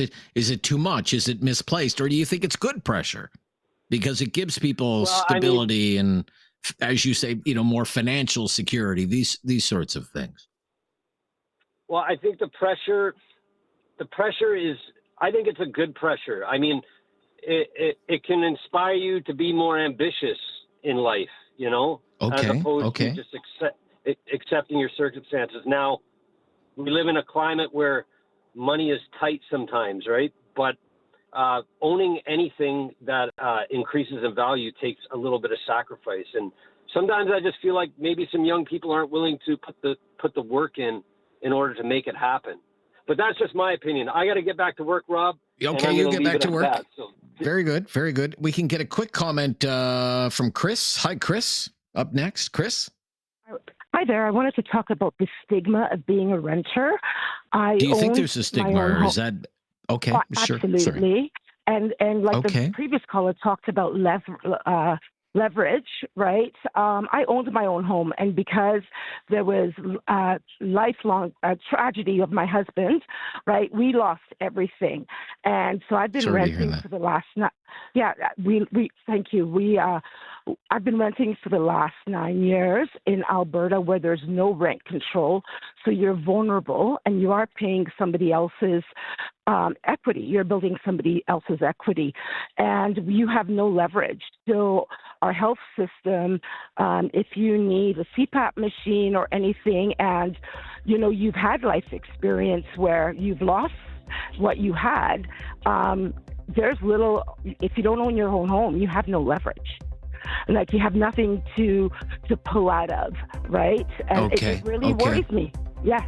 it too much? Is it misplaced? Or do you think it's good pressure? Because it gives people stability and, as you say, more financial security, these sorts of things. Well, I think the pressure is, I think it's a good pressure. I mean, it can inspire you to be more ambitious in life, as opposed to just accepting your circumstances. Now, we live in a climate where money is tight sometimes, right? But owning anything that increases in value takes a little bit of sacrifice. And sometimes I just feel like maybe some young people aren't willing to put the work in order to make it happen. But that's just my opinion. I got to get back to work, Rob. Okay, you get back to work. Very good, very good. We can get a quick comment from Chris. Hi, Chris. Up next, Chris. Hi there. I wanted to talk about the stigma of being a renter. Do you think there's a stigma, or is that okay? Sure. Absolutely. Sorry. And like the previous caller talked about leverage, right? I owned my own home, and because there was a lifelong tragedy of my husband, right? We lost everything, and so I've been renting for the last. Thank you. I've been renting for the last 9 years in Alberta, where there's no rent control, so you're vulnerable, and you are paying somebody else's equity. You're building somebody else's equity, and you have no leverage. So our health system, if you need a CPAP machine or anything, and you've had life experience where you've lost what you had, there's little. If you don't own your own home, you have no leverage. Like you have nothing to pull out of, right? And it really worries me. Yeah.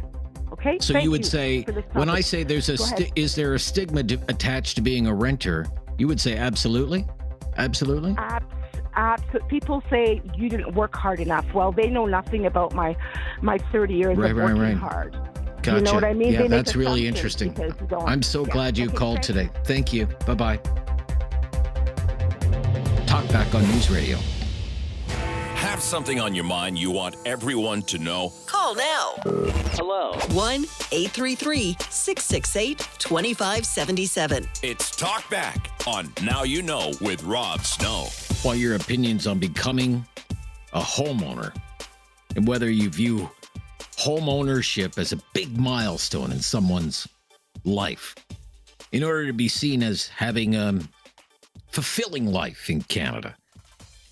Okay. So you would say, when I say there's is there a stigma attached to being a renter? You would say absolutely, absolutely. People say you didn't work hard enough. Well, they know nothing about my 30 years of working hard. Gotcha. You know what I mean? Yeah, that's really interesting. I'm so glad you called today. Thank you. Bye-bye. Talkback on News Radio. Have something on your mind you want everyone to know? Call now. Hello. 1-833-668-2577. It's Talkback on Now You Know with Rob Snow. Want your opinions on becoming a homeowner and whether you view home ownership as a big milestone in someone's life in order to be seen as having a fulfilling life in Canada.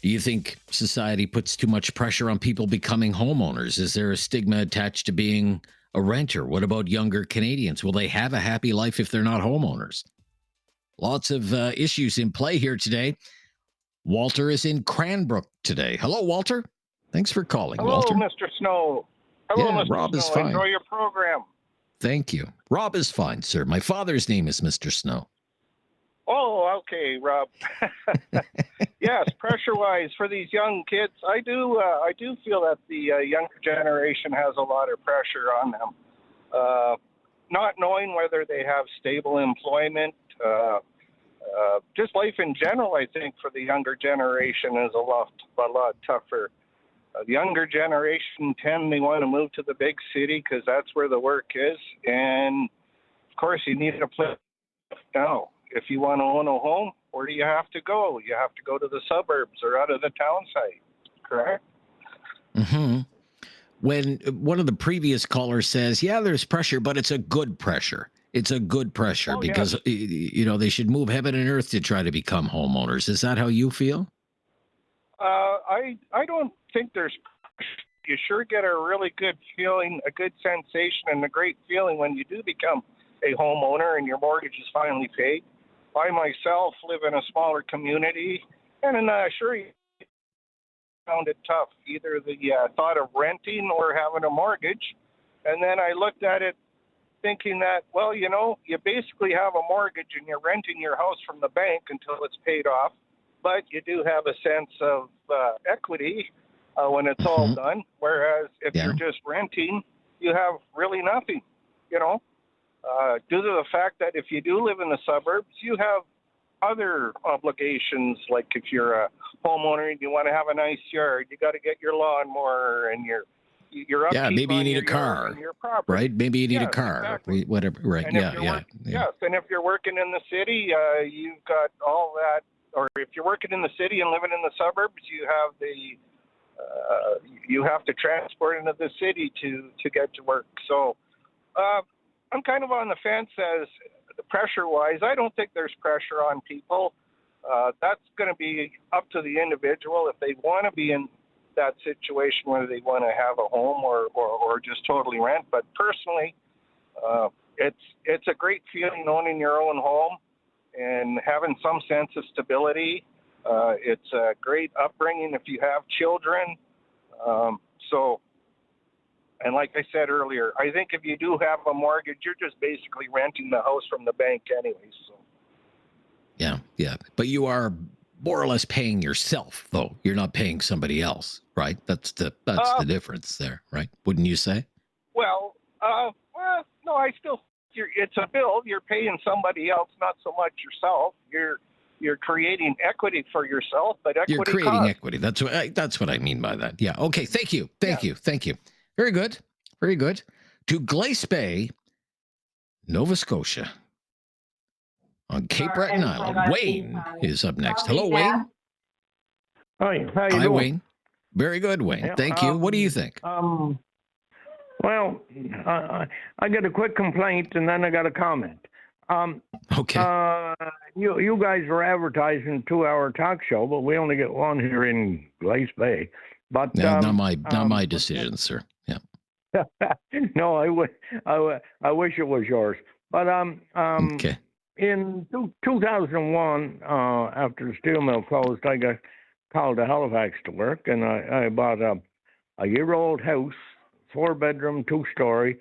Do you think society puts too much pressure on people becoming homeowners? Is there a stigma attached to being a renter? What about younger Canadians? Will they have a happy life if they're not homeowners? Lots of issues in play here today. Walter is in Cranbrook today. Hello, Walter. Thanks for calling, Hello, Walter. Mr. Snow. Hello, Yeah, Mr. Rob Snow. is fine. Enjoy your program. Thank you. Rob is fine, sir. My father's name is Mr. Snow. Oh, okay, Rob. Yes, pressure-wise for these young kids, I do feel that the younger generation has a lot of pressure on them. Not knowing whether they have stable employment, just life in general, I think, for the younger generation is a lot tougher. The younger generation they want to move to the big city because that's where the work is, and of course, you need a place now. If you want to own a home, where do you have to go? You have to go to the suburbs or out of the town site, correct? Mm-hmm. When one of the previous callers says, yeah, there's pressure, but it's a good pressure. It's a good pressure because, yes, they should move heaven and earth to try to become homeowners. Is that how you feel? I don't think there's pressure. You sure get a really good feeling, a good sensation, and a great feeling when you do become a homeowner and your mortgage is finally paid. I myself live in a smaller community, and sure, you found it tough, either the thought of renting or having a mortgage. And then I looked at it thinking that, well, you basically have a mortgage and you're renting your house from the bank until it's paid off, but you do have a sense of equity when it's all done, whereas if you're just renting, you have really nothing, due to the fact that if you do live in the suburbs, you have other obligations, like if you're a homeowner and you want to have a nice yard, you got to get your lawnmower and your upkeep maybe you on need your a car, yard and your property. right? Maybe you need a Yes, car, exactly. whatever, right? And Yes, and if you're working in the city, you've got all that. Or if you're working in the city and living in the suburbs, you have you have to transport into the city to get to work. So I'm kind of on the fence as pressure-wise. I don't think there's pressure on people. That's going to be up to the individual if they want to be in that situation, whether they want to have a home or just totally rent. But personally, it's a great feeling owning your own home and having some sense of stability. It's a great upbringing if you have children. And like I said earlier, I think if you do have a mortgage, you're just basically renting the house from the bank anyways. So. Yeah. But you are more or less paying yourself, though. You're not paying somebody else, right? That's the difference there, right? Wouldn't you say? Well, no, I still. It's a bill. You're paying somebody else, not so much yourself. You're creating equity for yourself, but equity. You're creating costs. equity. That's what I mean by that. Yeah. Okay. Thank you. Very good. Very good. To Glace Bay, Nova Scotia, on Cape Breton Island. Wayne is up next. Hello, Wayne. Hi. How you Hi, doing? Wayne. Very good, Wayne. Yeah, Thank you. What do you think? Well, I got a quick complaint and then I got a comment. Okay. You guys are advertising a 2-hour talk show, but we only get one here in Glace Bay. But not my decision, sir. Yeah. No, I wish it was yours. But okay. In 2001, after the steel mill closed, I got called to Halifax to work, and I bought a year-old house, 4-bedroom, 2-story,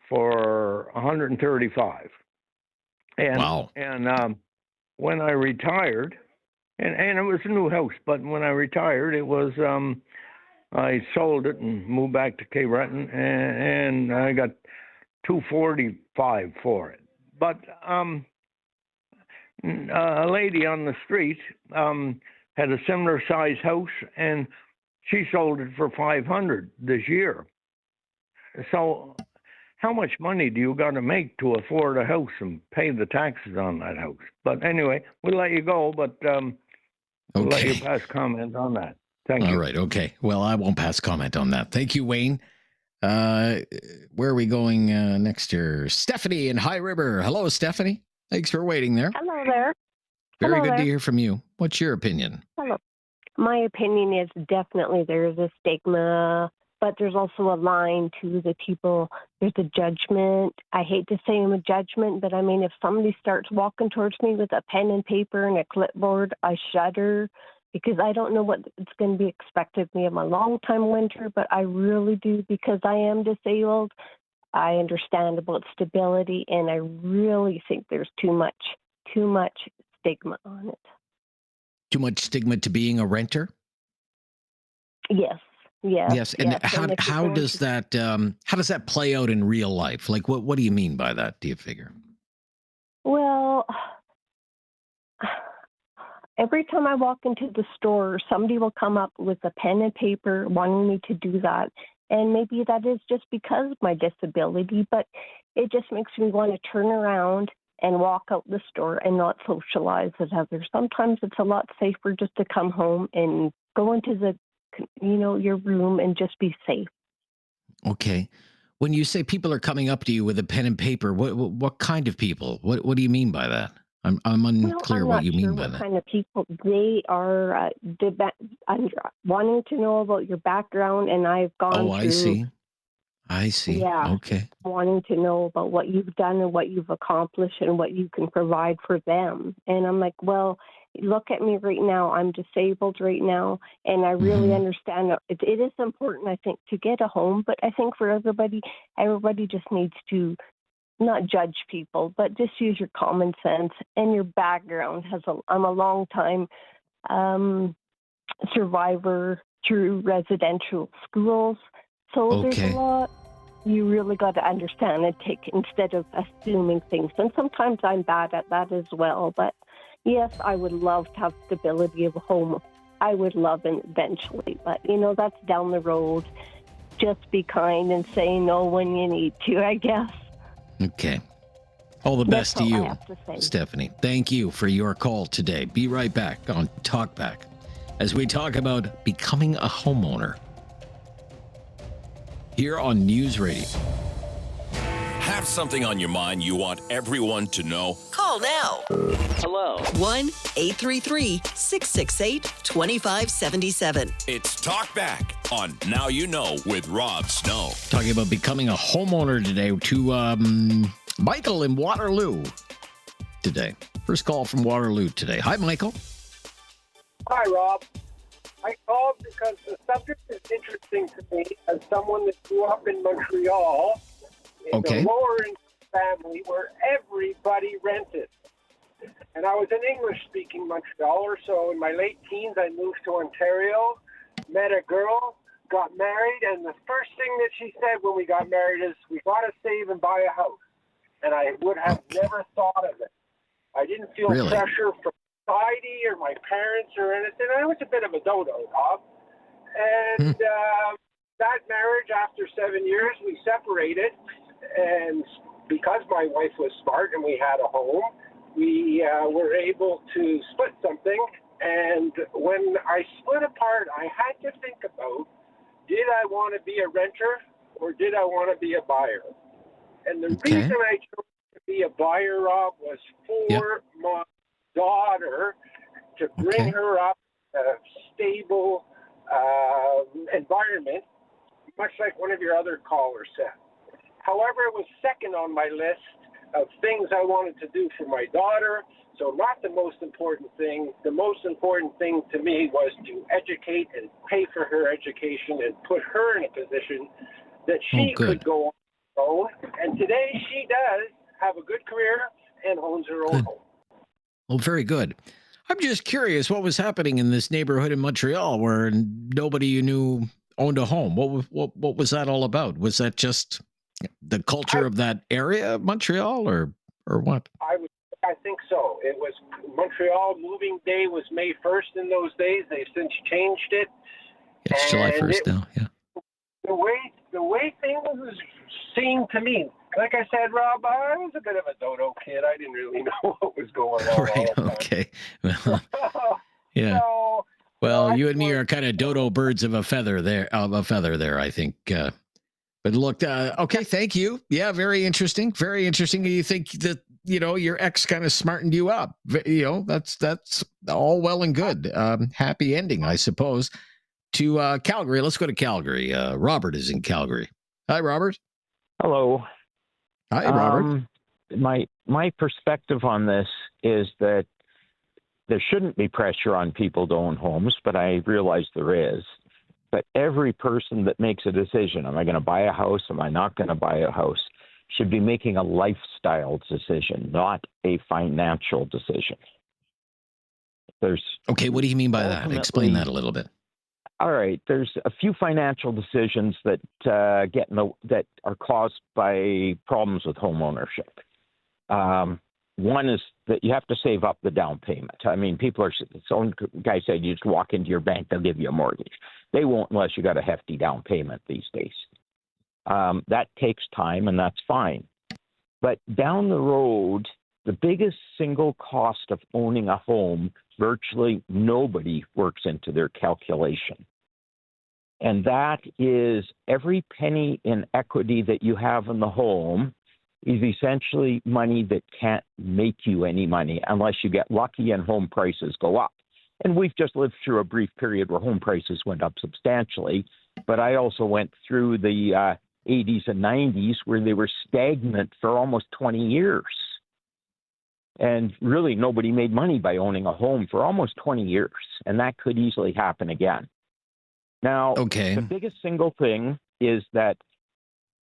for $135. And, wow. And when I retired, and it was a new house, but when I retired, it was I sold it and moved back to Cape Breton, and I got $245 for it. But a lady on the street had a similar size house, and she sold it for $500 this year. So how much money do you got to make to afford a house and pay the taxes on that house? But anyway, we'll let you go, but we'll let you pass comment on that. Thank you. All right. Okay. Well, I won't pass comment on that. Thank you, Wayne. Where are we going next here? Stephanie in High River. Hello, Stephanie. Thanks for waiting there. Hello there. Very good to hear from you. What's your opinion? Hello. My opinion is definitely there's a stigma, but there's also a line to the people. There's a judgment. I hate to say I'm a judgment, but I mean, if somebody starts walking towards me with a pen and paper and a clipboard, I shudder because I don't know what it's going to be expected of me. I'm a long-time winter, but I really do because I am disabled. I understand about stability, and I really think there's too much stigma on it. Too much stigma to being a renter? Yes. Yes. And yes. how does that play out in real life? Like, what do you mean by that, do you figure? Well, every time I walk into the store, somebody will come up with a pen and paper wanting me to do that. And maybe that is just because of my disability, but it just makes me want to turn around and walk out the store and not socialize with others. Sometimes it's a lot safer just to come home and go into your room and just be safe. Okay. When you say people are coming up to you with a pen and paper, what kind of people? What do you mean by that? I'm unclear what you mean by that. What kind of people they are wanting to know about your background, and I've gone through. I see. Yeah. Okay. Wanting to know about what you've done and what you've accomplished and what you can provide for them. And I'm like, well, look at me right now. I'm disabled right now, and I really understand that it is important, I think, to get a home. But I think for everybody just needs to not judge people, but just use your common sense and your background. I'm a long time survivor through residential schools. So there's a lot you really got to understand and take instead of assuming things. And sometimes I'm bad at that as well. But yes, I would love to have stability of a home. I would love it eventually. But, that's down the road. Just be kind and say no when you need to, I guess. Okay. All the best to you, Stephanie. Thank you for your call today. Be right back on Talkback as we talk about becoming a homeowner here on News Radio. Have something on your mind you want everyone to know? Call now. Hello. 1-833-668-2577. It's Talkback on Now You Know with Rob Snow. Talking about becoming a homeowner today to Michael in Waterloo today. First call from Waterloo today. Hi, Michael. Hi, Rob. I called because the subject is interesting to me as someone that grew up in Montreal in the lower income family where everybody rented. And I was an English-speaking Montrealer, so in my late teens I moved to Ontario, met a girl, got married, and the first thing that she said when we got married is, we got to save and buy a house. And I would have never thought of it. I didn't feel pressure from society or my parents or anything. I was a bit of a dodo, Rob. And that marriage, after 7 years, we separated. And because my wife was smart and we had a home, we were able to split something. And when I split apart, I had to think about, did I want to be a renter or did I want to be a buyer? And the reason I chose to be a buyer, Rob, was for my daughter, to bring her up in a stable environment, much like one of your other callers said. However, it was second on my list of things I wanted to do for my daughter. So not the most important thing. The most important thing to me was to educate and pay for her education and put her in a position that she could go on her own. And today she does have a good career and owns her own home. Well, very good. I'm just curious what was happening in this neighborhood in Montreal where nobody you knew owned a home. What was that all about? Was that just the culture of that area of Montreal or what? I think so. It was Montreal moving day was May 1st in those days. They've since changed it. It's July 1st now, yeah. The way things seemed to me, like I said, Rob, I was a bit of a dodo kid. I didn't really know what was going on. Right, okay. Well, yeah. Well, you and me are kind of dodo birds of a feather there, I think. But look, okay, thank you. Yeah, very interesting. Very interesting. You think that your ex kind of smartened you up. That's all well and good. Happy ending, I suppose. To Calgary. Let's go to Calgary. Robert is in Calgary. Hi, Robert. Hello. Hi, Robert. My perspective on this is that there shouldn't be pressure on people to own homes, but I realize there is. But every person that makes a decision, am I going to buy a house? Am I not going to buy a house? Should be making a lifestyle decision, not a financial decision. Okay, what do you mean by that? Explain that a little bit. All right, there's a few financial decisions that that are caused by problems with home ownership. One is that you have to save up the down payment. I mean, some guy said you just walk into your bank, they'll give you a mortgage. They won't unless you got a hefty down payment these days. That takes time, and that's fine. But down the road, the biggest single cost of owning a home, virtually nobody works into their calculation. And that is every penny in equity that you have in the home is essentially money that can't make you any money unless you get lucky and home prices go up. And we've just lived through a brief period where home prices went up substantially, but I also went through the 80s and 90s where they were stagnant for almost 20 years. And really nobody made money by owning a home for almost 20 years, and that could easily happen again. Now, The biggest single thing is that,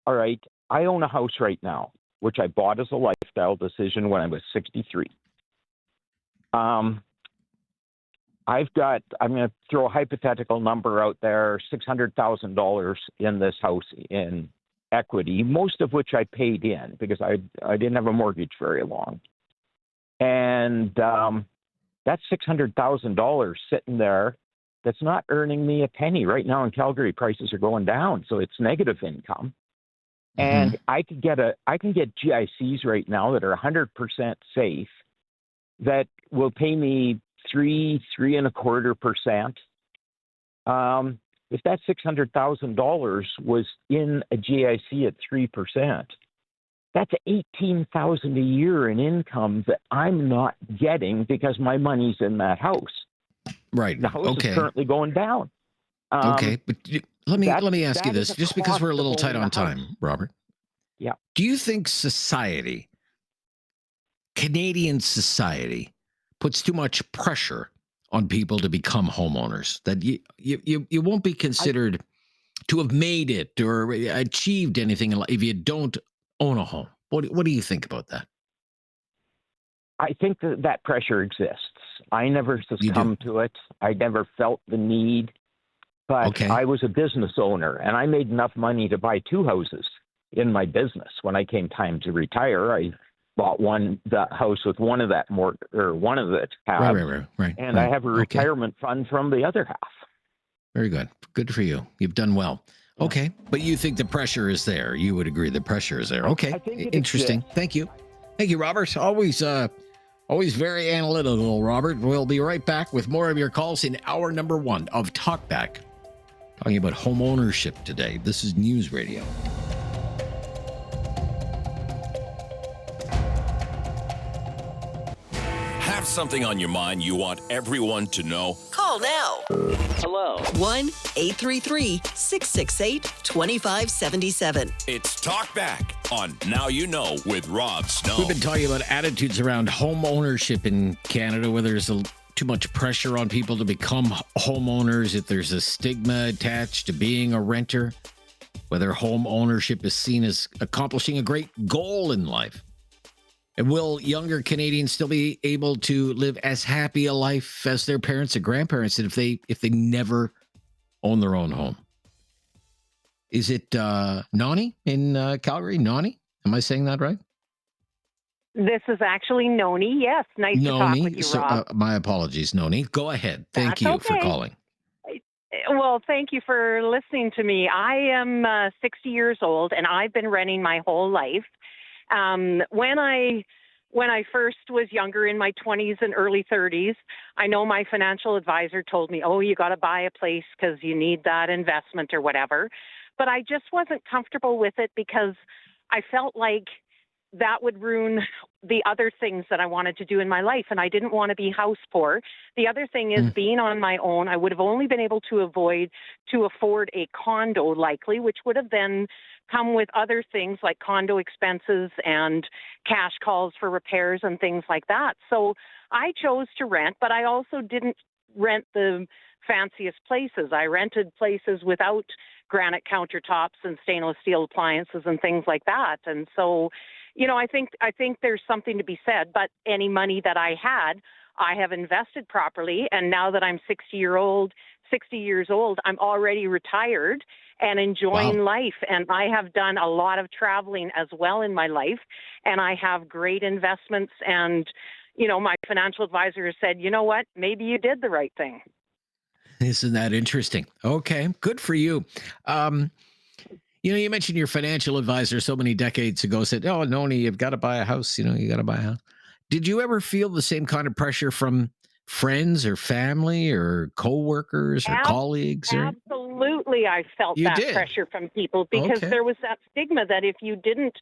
all right, I own a house right now, which I bought as a lifestyle decision when I was 63. I'm going to throw a hypothetical number out there, $600,000 in this house in equity, most of which I paid in because I didn't have a mortgage very long. And that's $600,000 sitting there that's not earning me a penny. Right now in Calgary, prices are going down, so it's negative income. And I can get GICs right now that are 100% safe that will pay me 3.25%. If that $600,000 was in a GIC at 3%, that's $18,000 a year in income that I'm not getting because my money's in that house. Right. The house is currently going down. Okay, but let me ask you this, just because we're a little tight on time, Robert. Yeah. Do you think Canadian society, puts too much pressure on people to become homeowners? That you won't be considered to have made it or achieved anything if you don't own a home. What do you think about that? I think that pressure exists. I never succumbed to it. I never felt the need. But I was a business owner, and I made enough money to buy 2 houses in my business. When I came time to retire, I bought the house with one of the halves, and I have a retirement fund from the other half. Very good. Good for you. You've done well. Okay, but you think the pressure is there. You would agree the pressure is there. Okay, interesting. Thank you. Thank you, Robert. Always very analytical, Robert. We'll be right back with more of your calls in hour number 1 of Talkback. Talking about home ownership today. This is News Radio. Have something on your mind you want everyone to know? Call now. Hello. 1-833-668-2577. It's Talkback on Now You Know with Rob Snow. We've been talking about attitudes around home ownership in Canada, whether there's too much pressure on people to become homeowners, if there's a stigma attached to being a renter, whether home ownership is seen as accomplishing a great goal in life. And will younger Canadians still be able to live as happy a life as their parents and grandparents did if they never own their own home? Is it Nani in Calgary? Nani? Am I saying that right? This is actually Noni. Yes, nice to talk with you, Rob. My apologies, Noni. Go ahead. Thank you for calling. Well, thank you for listening to me. I am 60 years old, and I've been renting my whole life. When I first was younger, in my 20s and early 30s, I know my financial advisor told me, oh, you got to buy a place because you need that investment or whatever. But I just wasn't comfortable with it because I felt like that would ruin the other things that I wanted to do in my life, and I didn't want to be house poor. The other thing is being on my own, I would have only been able to afford a condo likely, which would have then come with other things like condo expenses and cash calls for repairs and things like that. So I chose to rent, but I also didn't rent the fanciest places. I rented places without granite countertops and stainless steel appliances and things like that. And so, you know, I think there's something to be said, but any money that I had, I have invested properly. And now that I'm 60 years old, I'm already retired and enjoying life. And I have done a lot of traveling as well in my life. And I have great investments. And, you know, my financial advisor has said, you know what, maybe you did the right thing. Isn't that interesting? Okay, good for you. You know, you mentioned your financial advisor so many decades ago said, oh, Noni, you've got to buy a house. You know, you got to buy a house. Did you ever feel the same kind of pressure from friends or family or coworkers or colleagues? Absolutely, I felt that pressure from people because there was that stigma that if you didn't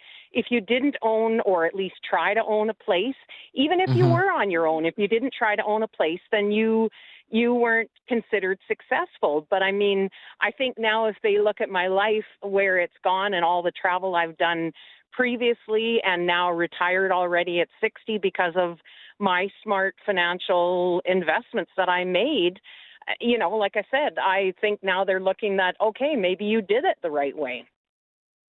own or at least try to own a place, even if you were on your own, if you didn't try to own a place, then you weren't considered successful. But I mean, I think now if they look at my life, where it's gone and all the travel I've done previously and now retired already at 60 because of my smart financial investments that I made, you know, like I said, I think now they're looking at, okay, maybe you did it the right way.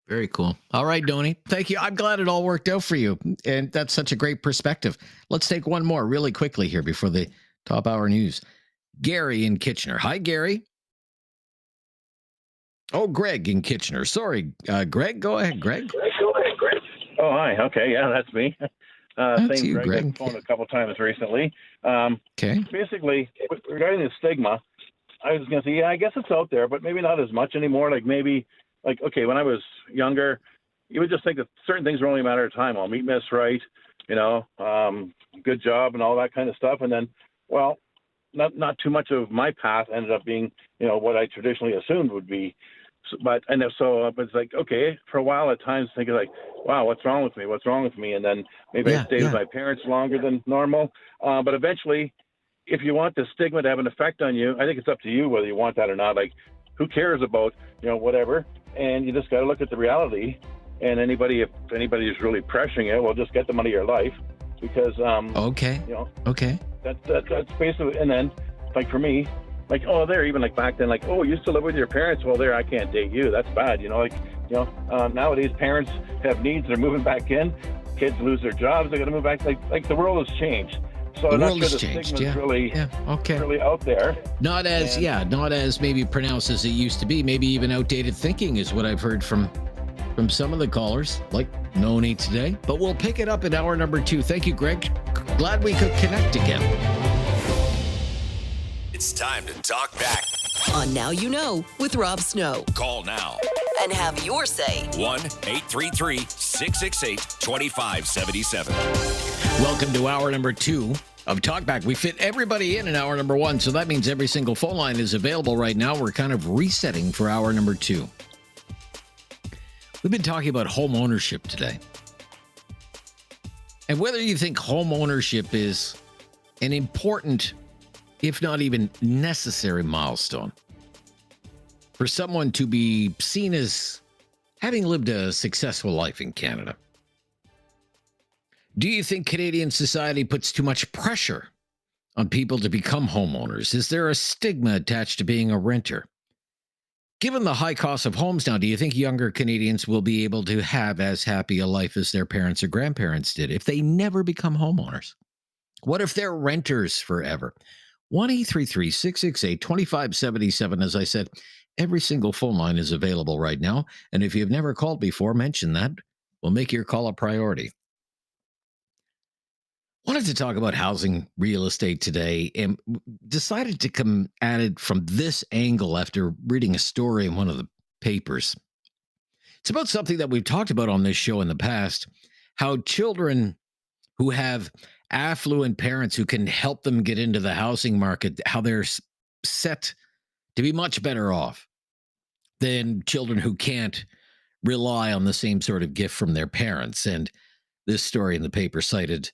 Very cool. All right, Noni. Thank you. I'm glad it all worked out for you. And that's such a great perspective. Let's take one more really quickly here before the top hour news. Gary in Kitchener. Hi, Gary. Oh, Greg in Kitchener. Sorry, Greg. Go ahead, Greg. Oh, hi. Okay, yeah, that's me. That's same you, Greg. I've phoned a couple times recently. Okay. Basically, regarding the stigma, I was going to say, yeah, I guess it's out there, but maybe not as much anymore. Okay, when I was younger, you would just think that certain things were only a matter of time. I'll meet Miss Right, you know, good job and all that kind of stuff. And then, well, not too much of my path ended up being, you know, what I traditionally assumed would be. But it's like, okay, for a while at times thinking like, wow, what's wrong with me? What's wrong with me? And then maybe I stayed with my parents longer than normal. But eventually, if you want the stigma to have an effect on you, I think it's up to you whether you want that or not. Like, who cares about, you know, whatever? And you just got to look at the reality. And if anybody is really pressuring you, well, just get them out of your life because, you know, that's basically. And then, like for me, like, oh, there, even like back then, like, oh, you used to live with your parents. Well, there, I can't date you. That's bad. You know, like, you know, nowadays parents have needs. They're moving back in. Kids lose their jobs. They got to move back. Like the world has changed. So the I'm not world sure has the changed. stigma's really out there. Not as maybe pronounced as it used to be. Maybe even outdated thinking is what I've heard from some of the callers, like Noni today. But we'll pick it up in hour number 2. Thank you, Greg. Glad we could connect again. It's time to talk back on Now You Know with Rob Snow. Call now and have your say. 1-833-668-2577. Welcome to hour number 2 of Talkback. We fit everybody in hour number 1, so that means every single phone line is available right now. We're kind of resetting for hour number 2. We've been talking about home ownership today. And whether you think home ownership is an important, if not even necessary milestone for someone to be seen as having lived a successful life in Canada. Do you think Canadian society puts too much pressure on people to become homeowners? Is there a stigma attached to being a renter? Given the high cost of homes now, do you think younger Canadians will be able to have as happy a life as their parents or grandparents did if they never become homeowners? What if they're renters forever? 1-833-668-2577. As I said, every single phone line is available right now. And if you've never called before, mention that. We'll make your call a priority. Wanted to talk about housing real estate today and decided to come at it from this angle after reading a story in one of the papers. It's about something that we've talked about on this show in the past, how children who have affluent parents who can help them get into the housing market, how they're set to be much better off than children who can't rely on the same sort of gift from their parents. And this story in the paper cited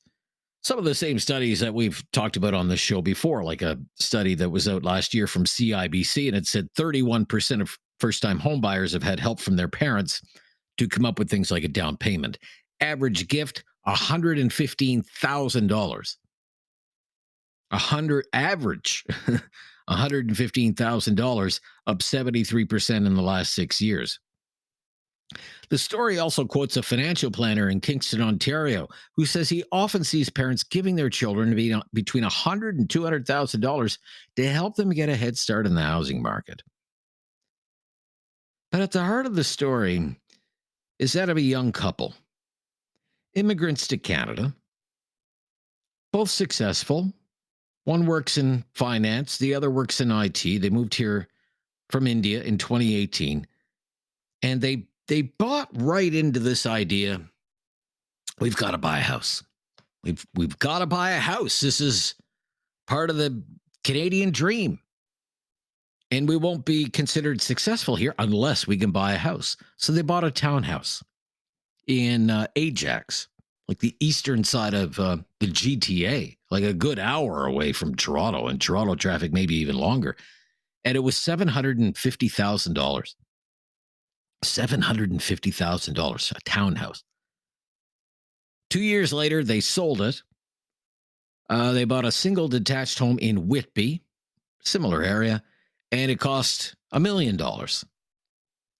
some of the same studies that we've talked about on this show before, like a study that was out last year from CIBC, and it said 31% of first-time homebuyers have had help from their parents to come up with things like a down payment. Average gift, $115,000. Average $115,000, up 73% in the last 6 years. The story also quotes a financial planner in Kingston, Ontario, who says he often sees parents giving their children between $100,000 and $200,000 to help them get a head start in the housing market. But at the heart of the story is that of a young couple, immigrants to Canada, both successful. One works in finance, the other works in IT. They moved here from India in 2018, and they bought right into this idea. We've got to buy a house. We've got to buy a house. This is part of the Canadian dream. And we won't be considered successful here unless we can buy a house. So they bought a townhouse in Ajax, like the eastern side of the GTA, like a good hour away from Toronto, and Toronto traffic maybe even longer. And it was $750,000. $750,000, a townhouse. 2 years later, they sold it. They bought a single detached home in Whitby, similar area, and it cost $1 million.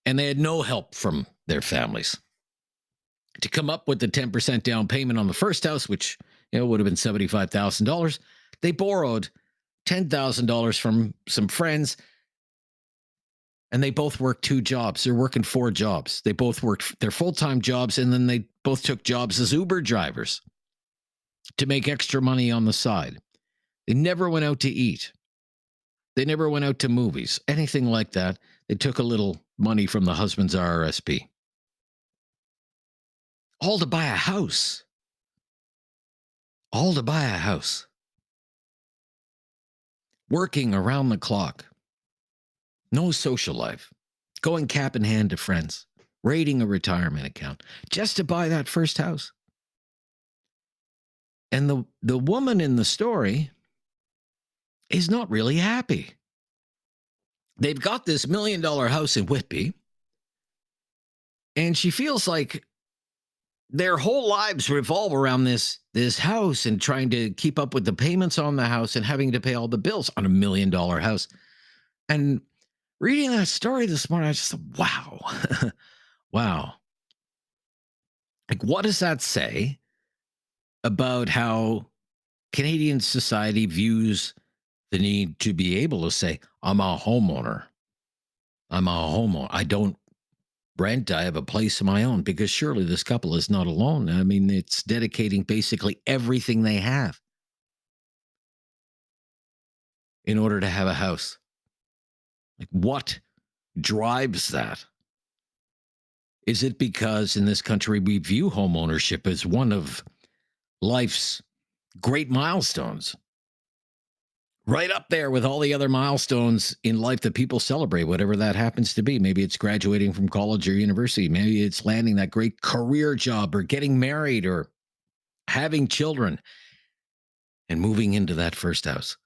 And they had no help from their families. To come up with the 10% down payment on the first house, which would have been $75,000, they borrowed $10,000 from some friends. And they both worked 2 jobs. They're working 4 jobs. They both worked their full-time jobs, and then they both took jobs as Uber drivers to make extra money on the side. They never went out to eat. They never went out to movies, anything like that. They took a little money from the husband's RRSP. All to buy a house. All to buy a house. Working around the clock. No social life, going cap in hand to friends, raiding a retirement account, just to buy that first house. And the woman in the story is not really happy. They've got this $1 million house in Whitby, and she feels like their whole lives revolve around this house and trying to keep up with the payments on the house and having to pay all the bills on $1 million house. And reading that story this morning, I just thought, wow. Wow. Like, what does that say about how Canadian society views the need to be able to say, I'm a homeowner. I don't rent. I have a place of my own, because surely this couple is not alone. I mean, it's dedicating basically everything they have in order to have a house. Like, what drives that? Is it because in this country we view home ownership as one of life's great milestones? Right up there with all the other milestones in life that people celebrate, whatever that happens to be. Maybe it's graduating from college or university. Maybe it's landing that great career job, or getting married, or having children and moving into that first house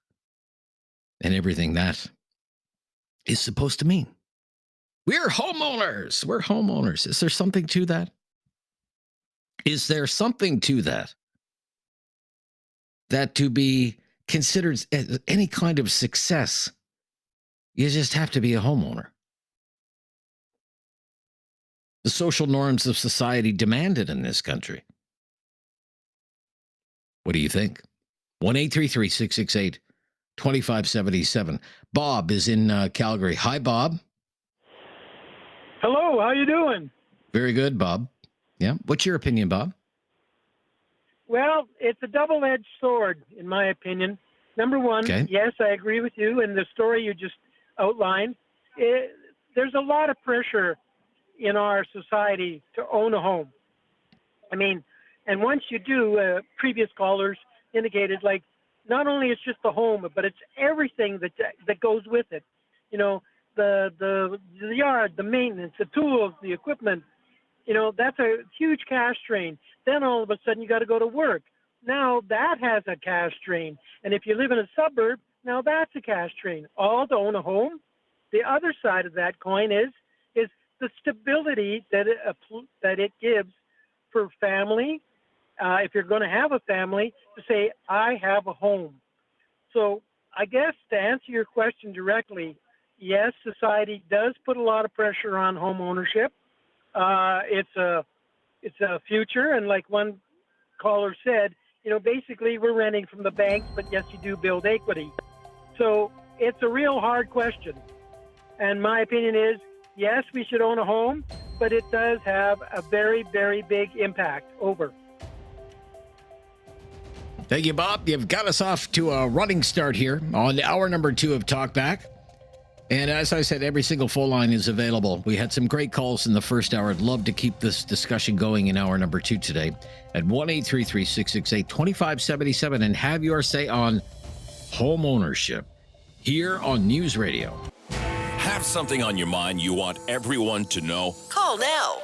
and everything that is supposed to mean. We're homeowners. We're homeowners. Is there something to that? Is there something to that? That to be considered any kind of success, you just have to be a homeowner. The social norms of society demand it in this country. What do you think? 1-833-668-2577. Bob is in Calgary. Hi, Bob. Hello, how you doing? Very good, Bob. Yeah. What's your opinion, Bob? Well, it's a double-edged sword, in my opinion. Number one, yes, I agree with you. In the story you just outlined, there's a lot of pressure in our society to own a home. I mean, and once you do, previous callers indicated, like, not only it's just the home, but it's everything that goes with it. You know, the yard, the maintenance, the tools, the equipment. You know, that's a huge cash drain. Then all of a sudden you got to go to work. Now that has a cash drain. And if you live in a suburb, now that's a cash drain. All to own a home. The other side of that coin is the stability that it gives for family. If you're going to have a family, to say, I have a home. So I guess to answer your question directly, yes, society does put a lot of pressure on home ownership. It's a future, and like one caller said, basically we're renting from the banks, but yes, you do build equity. So it's a real hard question. And my opinion is, yes, we should own a home, but it does have a very, very big impact. Over. Thank you, Bob. You've got us off to a running start here on hour number 2 of Talkback. And as I said, every single phone line is available. We had some great calls in the first hour. I'd love to keep this discussion going in hour number 2 today at 1-833-668-2577 and have your say on home ownership here on News Radio. Have something on your mind you want everyone to know? Call now.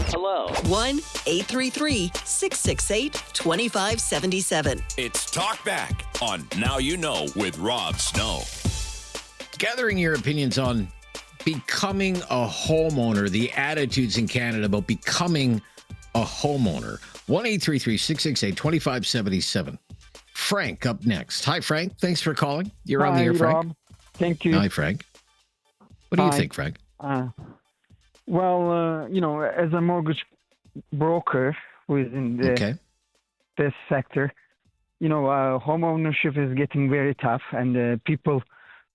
Hello. 1-833-668-2577. It's Talkback on Now You Know with Rob Snow. Gathering your opinions on becoming a homeowner, the attitudes in Canada about becoming a homeowner. 1-833-668-2577. Frank up next. Hi, Frank. Thanks for calling. You're on the air, Frank. Rob. Thank you. Hi, Frank. What do you think, Frank? As a mortgage broker within this sector, home ownership is getting very tough, and people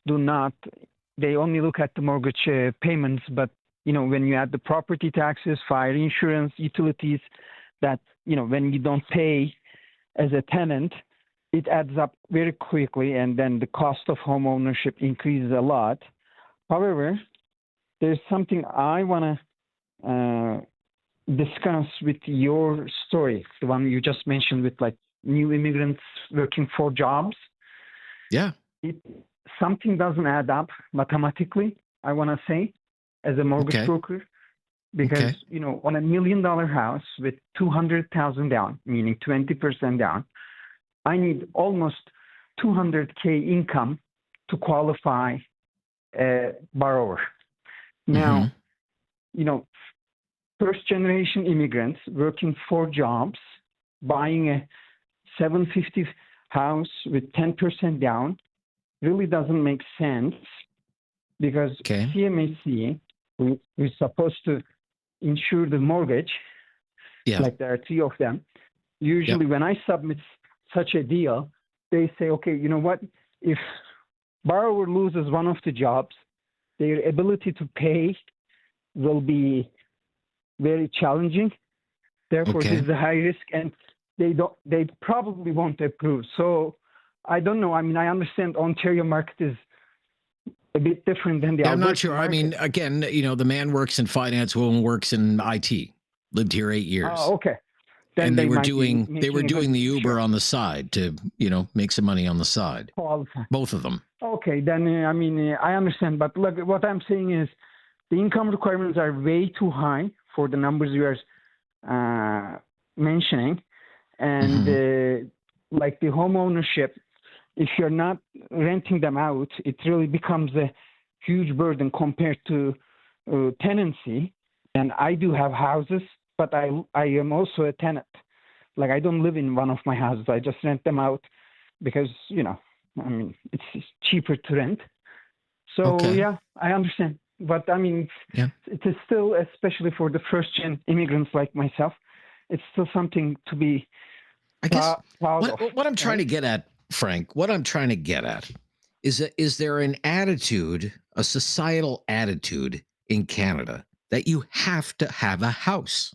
they only look at the mortgage payments, but, when you add the property taxes, fire insurance, utilities, that, when you don't pay as a tenant, it adds up very quickly, and then the cost of home ownership increases a lot. However, there's something I want to discuss with your story, the one you just mentioned with new immigrants working for jobs. Yeah. Something doesn't add up mathematically, I want to say, as a mortgage broker. Because, on $1 million house with $200,000 down, meaning 20% down, I need almost $200K income to qualify a borrower. Now, first generation immigrants working 4 jobs, buying a $750 house with 10% down really doesn't make sense, because CMHC, who is supposed to insure the mortgage, like there are 3 of them, usually when I submit such a deal, they say, okay, you know what, if borrower loses one of the jobs, their ability to pay will be very challenging. Therefore, this is a high risk, and they probably won't approve. So I don't know. I mean, I understand Ontario market is a bit different than the Alberta I'm not sure. market. I mean, again, the man works in finance, woman works in IT. Lived here 8 years. Oh, okay. Then and they were doing the Uber on the side to, make some money on the side. Qualify. Both of them. Okay, then I understand. But look, what I'm saying is the income requirements are way too high for the numbers you are mentioning. And like the home ownership, if you're not renting them out, it really becomes a huge burden compared to tenancy. And I do have houses, but I am also a tenant. Like, I don't live in one of my houses. I just rent them out because, it's cheaper to rent. So, yeah, I understand. But, it is still, especially for the first-gen immigrants like myself, it's still something to be proud of. What I'm trying to get at, Frank, is there an attitude, a societal attitude in Canada that you have to have a house?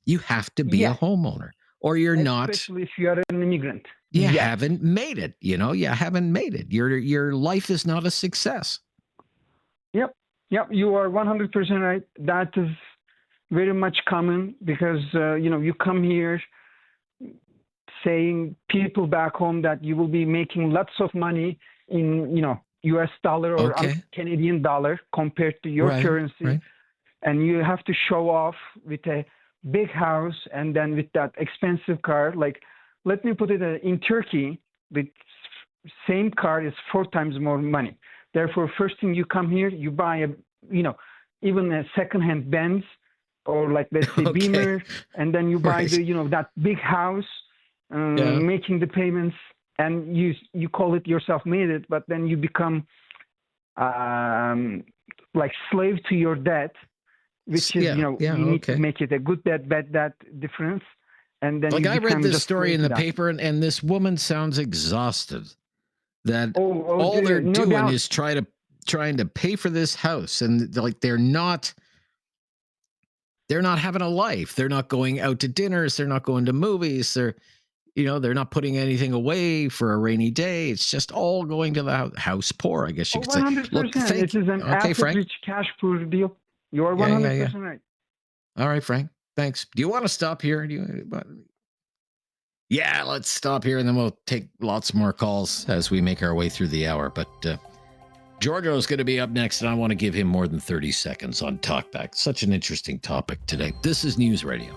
You have to be a homeowner, or you're not. Especially if you are an immigrant. You haven't made it. You haven't made it. Your life is not a success. Yep. You are 100% right. That is very much common because, you come here saying people back home that you will be making lots of money in, US dollar or Canadian dollar compared to your currency. Right. And you have to show off with a big house and then with that expensive car, like let me put it in Turkey, the same car is 4 times more money. Therefore, first thing you come here, you buy even a secondhand Benz or like let's say Beamer, and then you buy that big house, making the payments, and you call it yourself made it, but then you become like slave to your debt, which is you need to make it a good debt, bad debt difference. And then I read this story in the paper, and this woman sounds exhausted. That all they're doing is trying to pay for this house, and like they're not having a life. They're not going out to dinners. They're not going to movies. They're not putting anything away for a rainy day. It's just all going to the house poor, I guess you could say. 100%. Look, this is an asset-rich, cash-poor deal. You are 100% right. All right, Frank. Thanks. Do you want to stop here? Yeah, let's stop here, and then we'll take lots more calls as we make our way through the hour. But Giorgio's going to be up next, and I want to give him more than 30 seconds on Talkback. Such an interesting topic today. This is News Radio.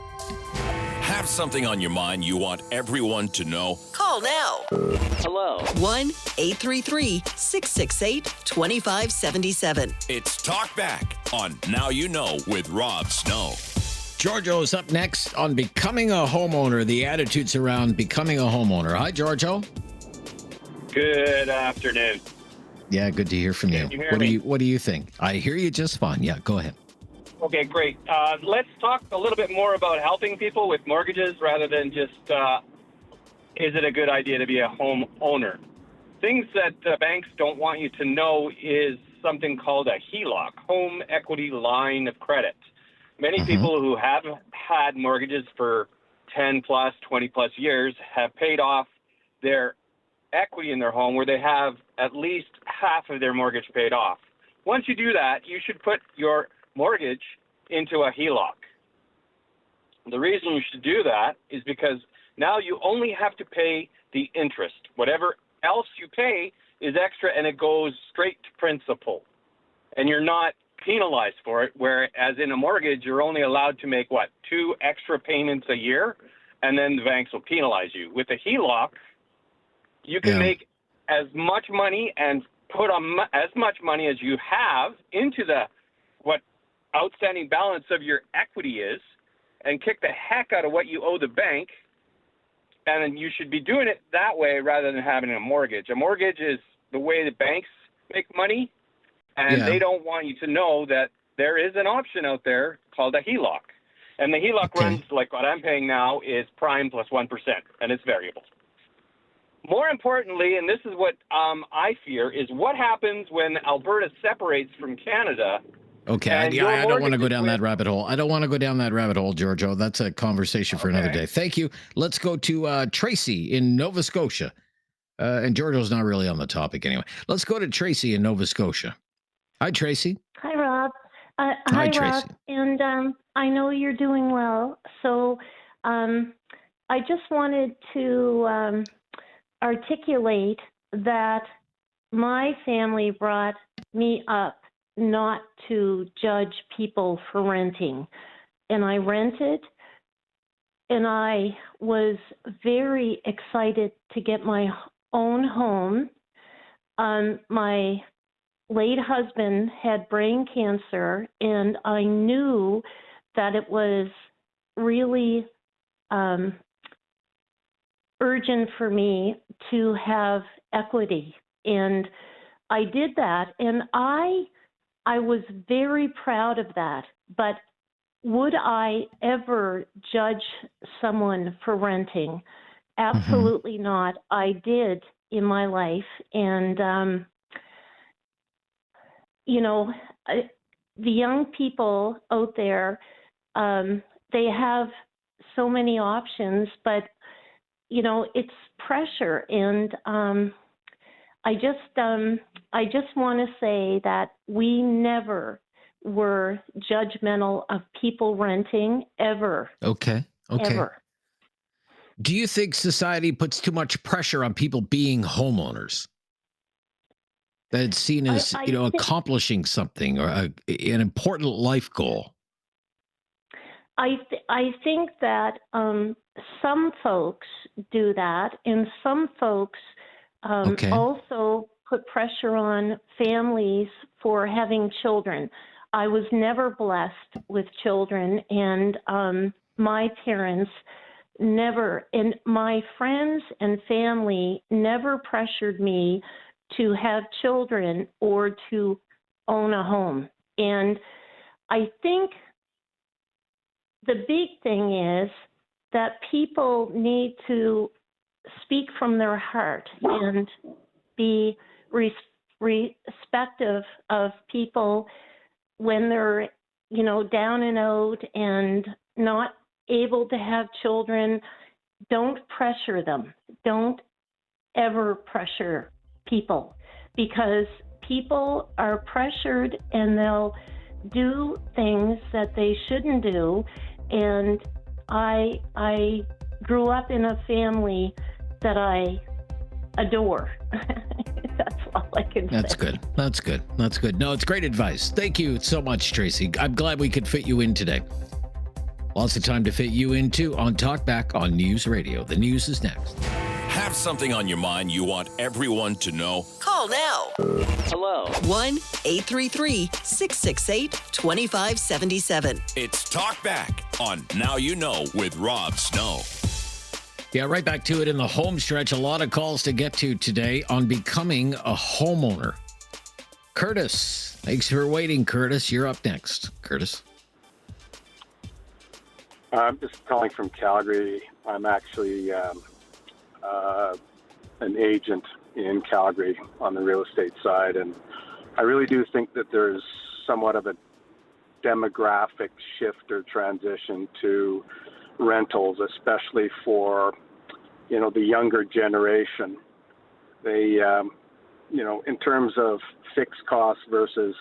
Have something on your mind you want everyone to know? Call now. Hello. 1-833-668-2577. It's Talkback on Now You Know with Rob Snow. Giorgio's up next on becoming a homeowner, the attitudes around becoming a homeowner. Hi, Giorgio. Good afternoon. Yeah, good to hear from you. Can you hear me? What do you think? I hear you just fine. Yeah, go ahead. Okay, great. Let's talk a little bit more about helping people with mortgages rather than just is it a good idea to be a home owner? Things that banks don't want you to know is something called a HELOC, Home Equity Line of Credit. Many people who have had mortgages for 10 plus, 20 plus years have paid off their equity in their home where they have at least half of their mortgage paid off. Once you do that, you should put your mortgage into a HELOC. The reason you should do that is because now you only have to pay the interest. Whatever else you pay is extra and it goes straight to principal. And you're not penalized for it, whereas in a mortgage, you're only allowed to make, 2 extra payments a year, and then the banks will penalize you. With a HELOC, you can make as much money and put as much money as you have into what outstanding balance of your equity is, and kick the heck out of what you owe the bank, and then you should be doing it that way rather than having a mortgage. A mortgage is the way the banks make money, and they don't want you to know that there is an option out there called a HELOC. And the HELOC runs, like what I'm paying now, is prime plus 1%, and it's variable. More importantly, and this is what I fear, is what happens when Alberta separates from Canada. Okay, I don't want to go down that rabbit hole. I don't want to go down that rabbit hole, Giorgio. That's a conversation for another day. Thank you. Let's go to Tracy in Nova Scotia. And Giorgio's not really on the topic anyway. Let's go to Tracy in Nova Scotia. Hi, Tracy. Hi, Rob. Hi, Tracy. Rob. And I know you're doing well. So I just wanted to articulate that my family brought me up not to judge people for renting. And I rented, and I was very excited to get my own home. My late husband had brain cancer, and I knew that it was really urgent for me to have equity. And I did that, and I was very proud of that. But would I ever judge someone for renting? Absolutely not. I did in my life. And, the young people out there, they have so many options, but, it's pressure. And I just want to say that we never were judgmental of people renting ever. Okay. Ever. Do you think society puts too much pressure on people being homeowners? That it's seen as, accomplishing something or an important life goal? I think that some folks do that, and some folks also put pressure on families for having children. I was never blessed with children, and my parents never, and my friends and family never pressured me to have children or to own a home. And I think the big thing is that people need to speak from their heart and be respectful of people when they're, down and out and not able to have children. Don't pressure them. Don't ever pressure people, because people are pressured and they'll do things that they shouldn't do. And I grew up in a family that I adore. That's all I can say. That's good. That's good. That's good. No, it's great advice. Thank you so much, Tracy. I'm glad we could fit you in today. Lots of time to fit you into on Talkback on News Radio. The news is next. Have something on your mind you want everyone to know? Call now. Hello. 1-833-668-2577. It's Talkback on Now You Know with Rob Snow. Yeah, right back to it in the home stretch. A lot of calls to get to today on becoming a homeowner. Curtis, thanks for waiting, Curtis. You're up next. Curtis. I'm just calling from Calgary. I'm actually an agent in Calgary on the real estate side, and I really do think that there's somewhat of a demographic shift or transition to rentals, especially for the younger generation. They in terms of fixed costs versus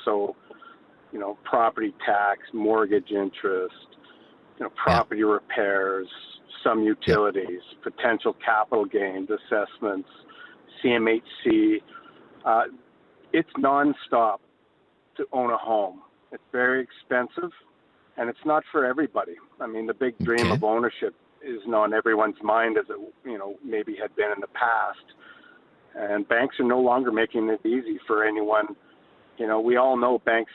property tax, mortgage interest, property repairs, some utilities, potential capital gains assessments, CMHC. It's nonstop to own a home. It's very expensive, and it's not for everybody. I mean, the big dream of ownership is not on everyone's mind as it maybe had been in the past. And banks are no longer making it easy for anyone. We all know banks,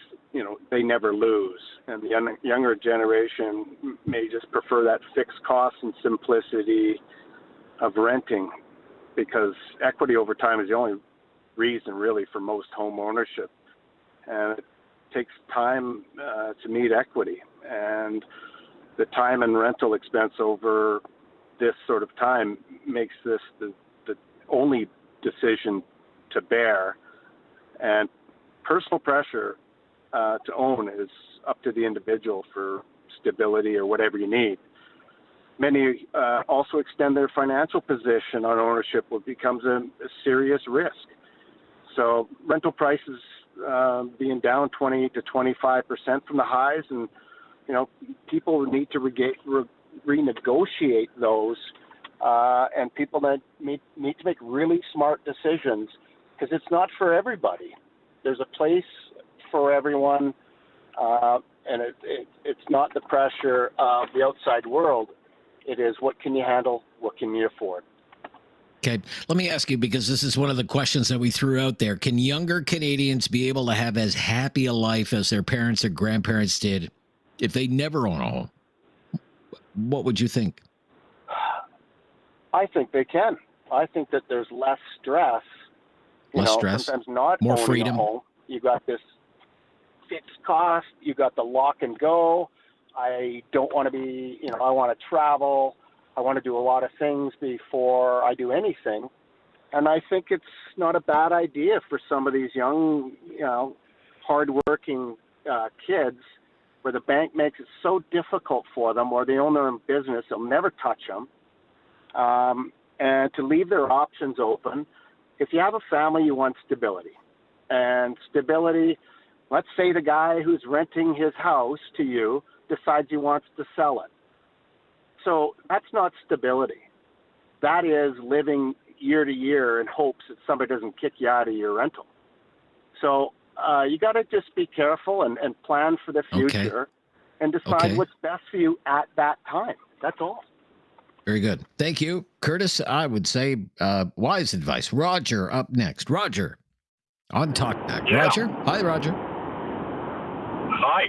they never lose. And the younger generation may just prefer that fixed cost and simplicity of renting, because equity over time is the only reason really for most home ownership. And it takes time to meet equity. And the time and rental expense over this sort of time makes this the only decision to bear. And personal pressure to own is up to the individual for stability or whatever you need. Many also extend their financial position on ownership, what becomes a serious risk. So rental prices being down 20 to 25% from the highs, and people need to renegotiate those, and people that need to make really smart decisions, because it's not for everybody. There's a place for everyone, and it's not the pressure of the outside world. It is, what can you handle? What can you afford? Okay, let me ask you, because this is one of the questions that we threw out there. Can younger Canadians be able to have as happy a life as their parents or grandparents did if they never own a home? What would you think? I think they can. I think that there's less stress. Less stress, sometimes not more owning freedom. A home. You got this fixed cost. You got the lock and go. I don't want to be, I want to travel. I want to do a lot of things before I do anything. And I think it's not a bad idea for some of these young, hardworking kids, where the bank makes it so difficult for them, or they own their own business, they'll never touch them, and to leave their options open. If you have a family, you want stability. And stability, let's say the guy who's renting his house to you decides he wants to sell it. So that's not stability. That is living year to year in hopes that somebody doesn't kick you out of your rental. So you got to just be careful and plan for the future. and decide what's best for you at that time. That's all. Very good. Thank you, Curtis. I would say wise advice. Roger up next. Roger on Talkback. Yeah. Roger. Hi, Roger. Hi.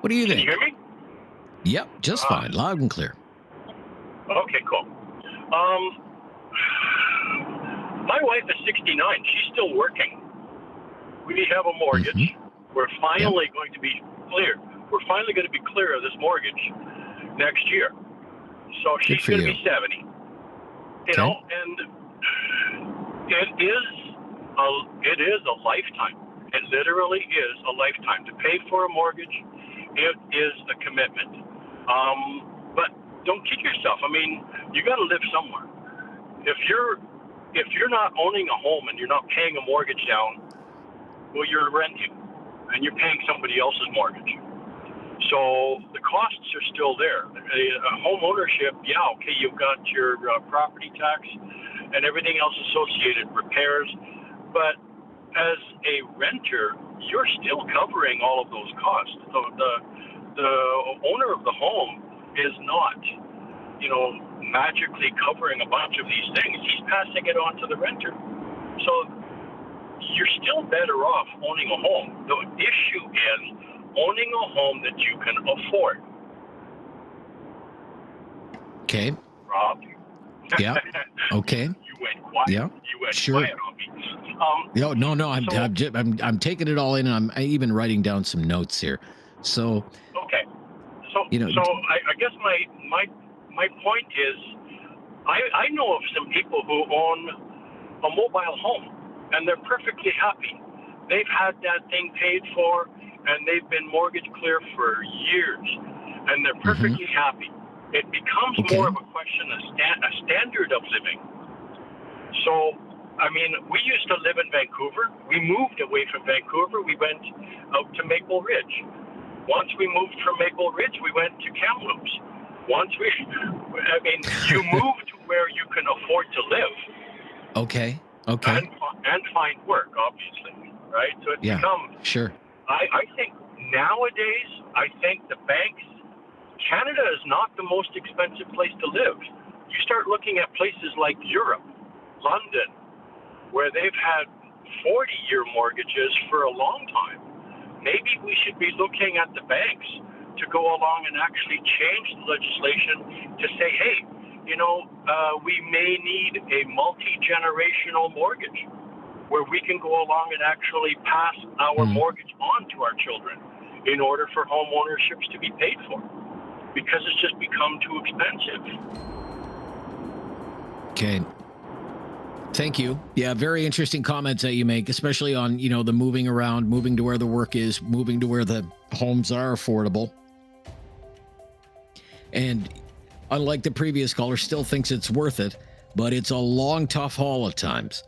What do you think? Can you hear me? Yep, just fine. Loud and clear. Okay, cool. My wife is 69. She's still working. We have a mortgage. Mm-hmm. We're finally going to be clear. We're finally going to be clear of this mortgage next year. So she's going to be 70. You know, and it is a lifetime. It literally is a lifetime. To pay for a mortgage, it is a commitment. But don't kid yourself. I mean, you got to live somewhere. If you're not owning a home and you're not paying a mortgage down, well, you're renting and you're paying somebody else's mortgage. So the costs are still there. A home ownership, you've got your property tax and everything else associated, repairs, but as a renter, you're still covering all of those costs. So the owner of the home is not, magically covering a bunch of these things. He's passing it on to the renter. So you're still better off owning a home. The issue is owning a home that you can afford. Okay. Rob? Yeah. Okay. You went quiet. Yeah. You went Sure. quiet on me. No. I'm taking it all in, and I'm even writing down some notes here. So. Okay. So I guess my point is, I know of some people who own a mobile home, and they're perfectly happy. They've had that thing paid for, and they've been mortgage clear for years, and they're perfectly happy. It becomes more of a question of a standard of living. So, I mean, we used to live in Vancouver. We moved away from Vancouver. We went out to Maple Ridge. Once we moved from Maple Ridge, we went to Kamloops. You move to where you can afford to live. Okay. And find work, obviously, right? So it's become. Sure. I think nowadays, the banks, Canada is not the most expensive place to live. You start looking at places like Europe, London, where they've had 40-year mortgages for a long time. Maybe we should be looking at the banks to go along and actually change the legislation to say, hey, we may need a multi-generational mortgage where we can go along and actually pass our mortgage on to our children in order for home ownerships to be paid for, because it's just become too expensive. Okay. Thank you. Yeah, very interesting comments that you make, especially on, the moving around, moving to where the work is, moving to where the homes are affordable. And unlike the previous caller, still thinks it's worth it, but it's a long, tough haul at times.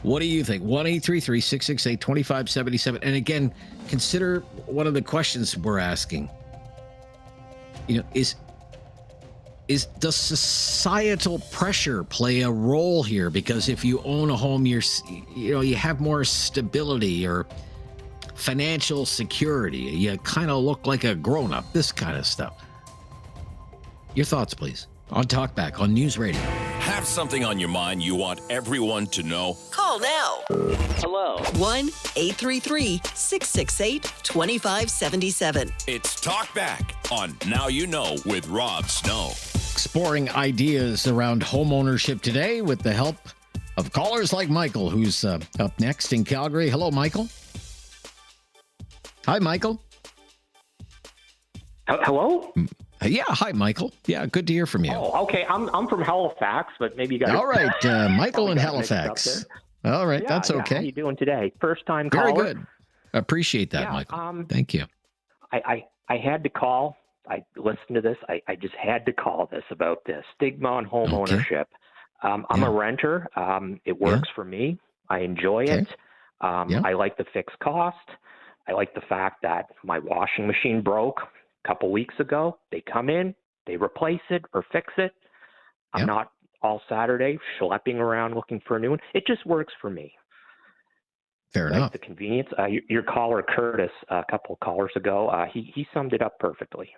What do you think? 1-833-668-2577. And again, consider one of the questions we're asking. Does societal pressure play a role here? Because if you own a home, you have more stability or financial security. You kind of look like a grown-up, this kind of stuff. Your thoughts, please, on Talkback on News Radio. Have something on your mind you want everyone to know? Call now. Hello. 1-833-668-2577. It's Talkback on Now You Know with Rob Snow. Exploring ideas around home ownership today with the help of callers like Michael, who's up next in Calgary. Hello, Michael. Hi, Michael. Hello? Yeah, hi, Michael. Yeah, good to hear from you. Oh, okay. I'm from Halifax, but maybe you got. All right, Michael in Halifax. All right, that's okay. How are you doing today? First time caller. Very good. Appreciate that, Michael. Thank you. I had to call. I listened to this. I just had to call this about this stigma on home ownership. I'm a renter. It works for me. I enjoy it. I like the fixed cost. I like the fact that my washing machine broke a couple weeks ago. They come in, they replace it or fix it. I'm not all Saturday schlepping around looking for a new one. It just works for me. Fair enough. The convenience. Your caller, Curtis, a couple of callers ago, he summed it up perfectly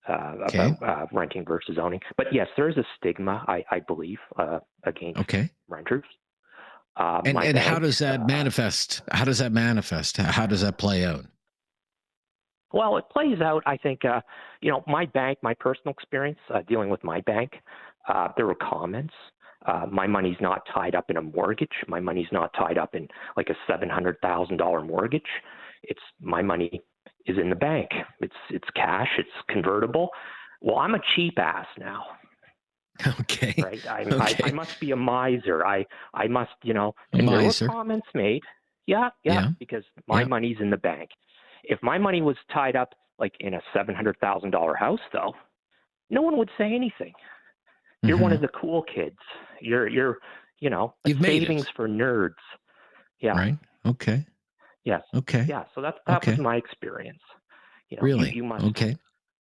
about renting versus owning. But yes, there is a stigma, I believe, against renters. And how does that manifest? How does that manifest? How does that play out? Well, it plays out, I think, my bank, my personal experience dealing with my bank, there were comments. My money's not tied up in a mortgage. My money's not tied up in like a $700,000 mortgage. My money is in the bank. It's cash. It's convertible. Well, I'm a cheap ass now. Okay. Right. I must be a miser. I must, and miser. There were comments made. Yeah. Because my money's in the bank. If my money was tied up like in a $700,000 house, though, no one would say anything. You're one of the cool kids. You're You've savings made it. for nerds. Yeah. Right. Okay. Yes. Okay. Yeah. So that was my experience. Really? You must. Okay.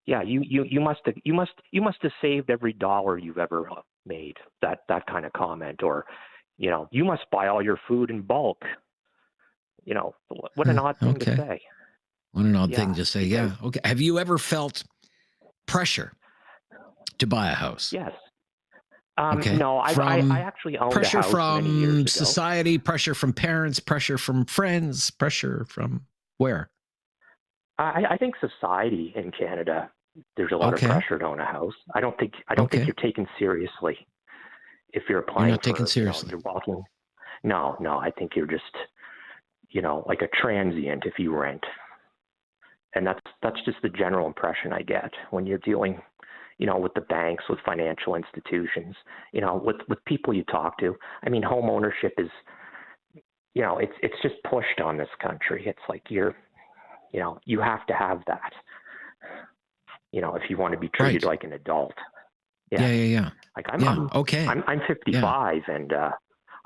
Yeah. You must have saved every dollar you've ever made. That kind of comment, or, you must buy all your food in bulk. What an odd thing to say. What an odd thing to say. Yeah. Okay. Have you ever felt pressure to buy a house? Yes. No, I actually owned pressure a house from many years ago. society, pressure from parents, pressure from friends, pressure from where? I think society in Canada, there's a lot of pressure to own a house. I don't think you're taken seriously if you're applying. You're not taken seriously. You're walking. No, I think you're just, like a transient if you rent, and that's just the general impression I get when you're dealing, with the banks, with financial institutions, with people you talk to. I mean, home ownership is, it's just pushed on this country. It's like you have to have that, if you want to be treated like an adult. Yeah. Like I'm 55 and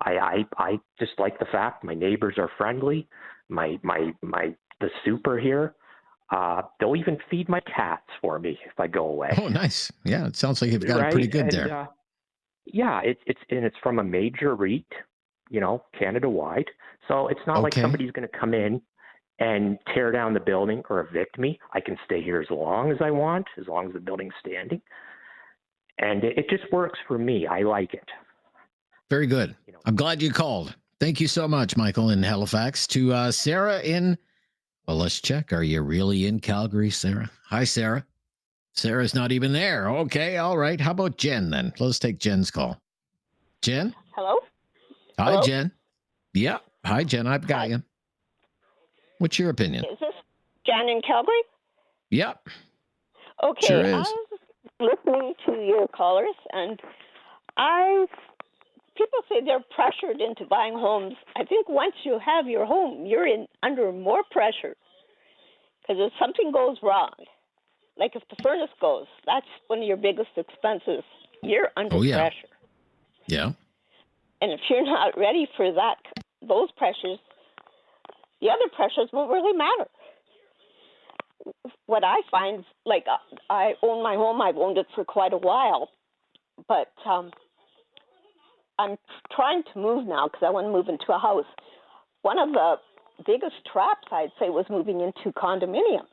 I just like the fact my neighbors are friendly. The super here. They'll even feed my cats for me if I go away. Oh, nice. Yeah, it sounds like you've got it pretty good there. It's from a major REIT, Canada-wide. So it's not like somebody's going to come in and tear down the building or evict me. I can stay here as long as I want, as long as the building's standing. And it just works for me. I like it. Very good. I'm glad you called. Thank you so much, Michael in Halifax. To Sarah in... Well, let's check. Are you really in Calgary, Sarah? Hi, Sarah. Sarah's not even there. Okay, all right. How about Jen then? Let's take Jen's call. Jen? Hello? Hi, Hello? Jen. Yeah. Hi, Jen. I've got you. What's your opinion? Is this Jen in Calgary? Yep. Okay. Sure is. I was listening to your callers, and people say they're pressured into buying homes. I think once you have your home, you're under more pressure. Because if something goes wrong, like if the furnace goes, that's one of your biggest expenses. You're under pressure. Yeah. And if you're not ready for those pressures, the other pressures won't really matter. What I find, like I own my home. I've owned it for quite a while, but I'm trying to move now because I want to move into a house. One of the biggest traps, I'd say, was moving into condominiums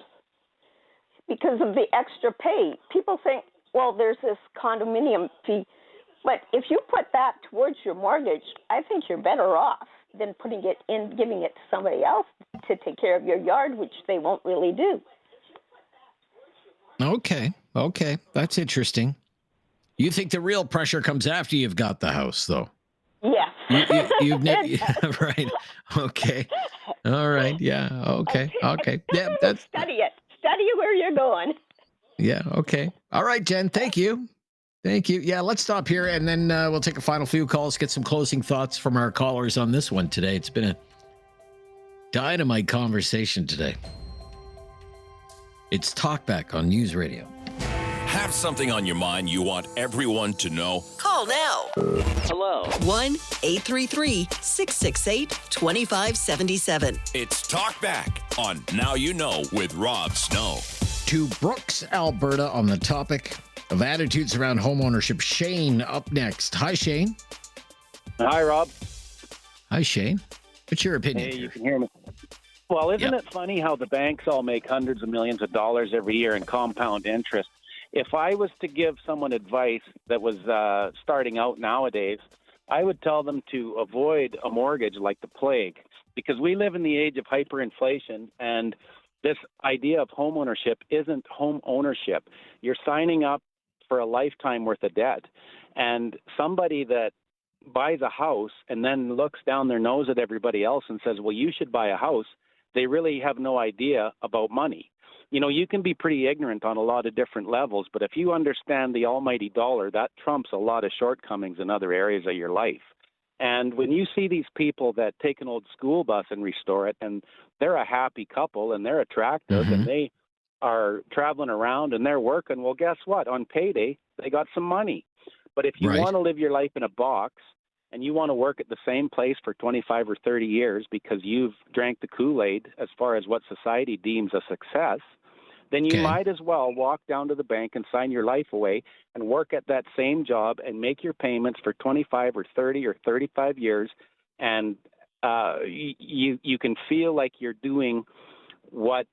because of the extra pay. People think, well, there's this condominium fee. But if you put that towards your mortgage, I think you're better off than putting it in, giving it to somebody else to take care of your yard, which they won't really do. Okay. That's interesting. You think the real pressure comes after you've got the house, though? Yes. You've never, right. Okay. All right. Yeah. Okay. Yeah. Study it. Study where you're going. Yeah. Okay. All right, Jen. Thank you. Yeah. Let's stop here and then we'll take a final few calls, get some closing thoughts from our callers on this one today. It's been a dynamite conversation today. It's Talkback on News Radio. Have something on your mind you want everyone to know? Call now. Hello. 1-833-668-2577. It's Talkback on Now You Know with Rob Snow. To Brooks, Alberta on the topic of attitudes around homeownership. Shane up next. Hi, Shane. Hi, Rob. Hi, Shane. What's your opinion? Hey, you can hear me. Well, isn't it funny how the banks all make hundreds of millions of dollars every year in compound interest? If I was to give someone advice that was starting out nowadays, I would tell them to avoid a mortgage like the plague, because we live in the age of hyperinflation, and this idea of home ownership isn't home ownership. You're signing up for a lifetime worth of debt. And somebody that buys a house and then looks down their nose at everybody else and says, well, you should buy a house, they really have no idea about money. You know, you can be pretty ignorant on a lot of different levels, but if you understand the almighty dollar, that trumps a lot of shortcomings in other areas of your life. And when you see these people that take an old school bus and restore it, and they're a happy couple and they're attractive and they are traveling around and they're working, well, guess what? On payday, they got some money. But if you want to live your life in a box and you want to work at the same place for 25 or 30 years because you've drank the Kool-Aid as far as what society deems a success, then you might as well walk down to the bank and sign your life away and work at that same job and make your payments for 25 or 30 or 35 years. And you can feel like you're doing what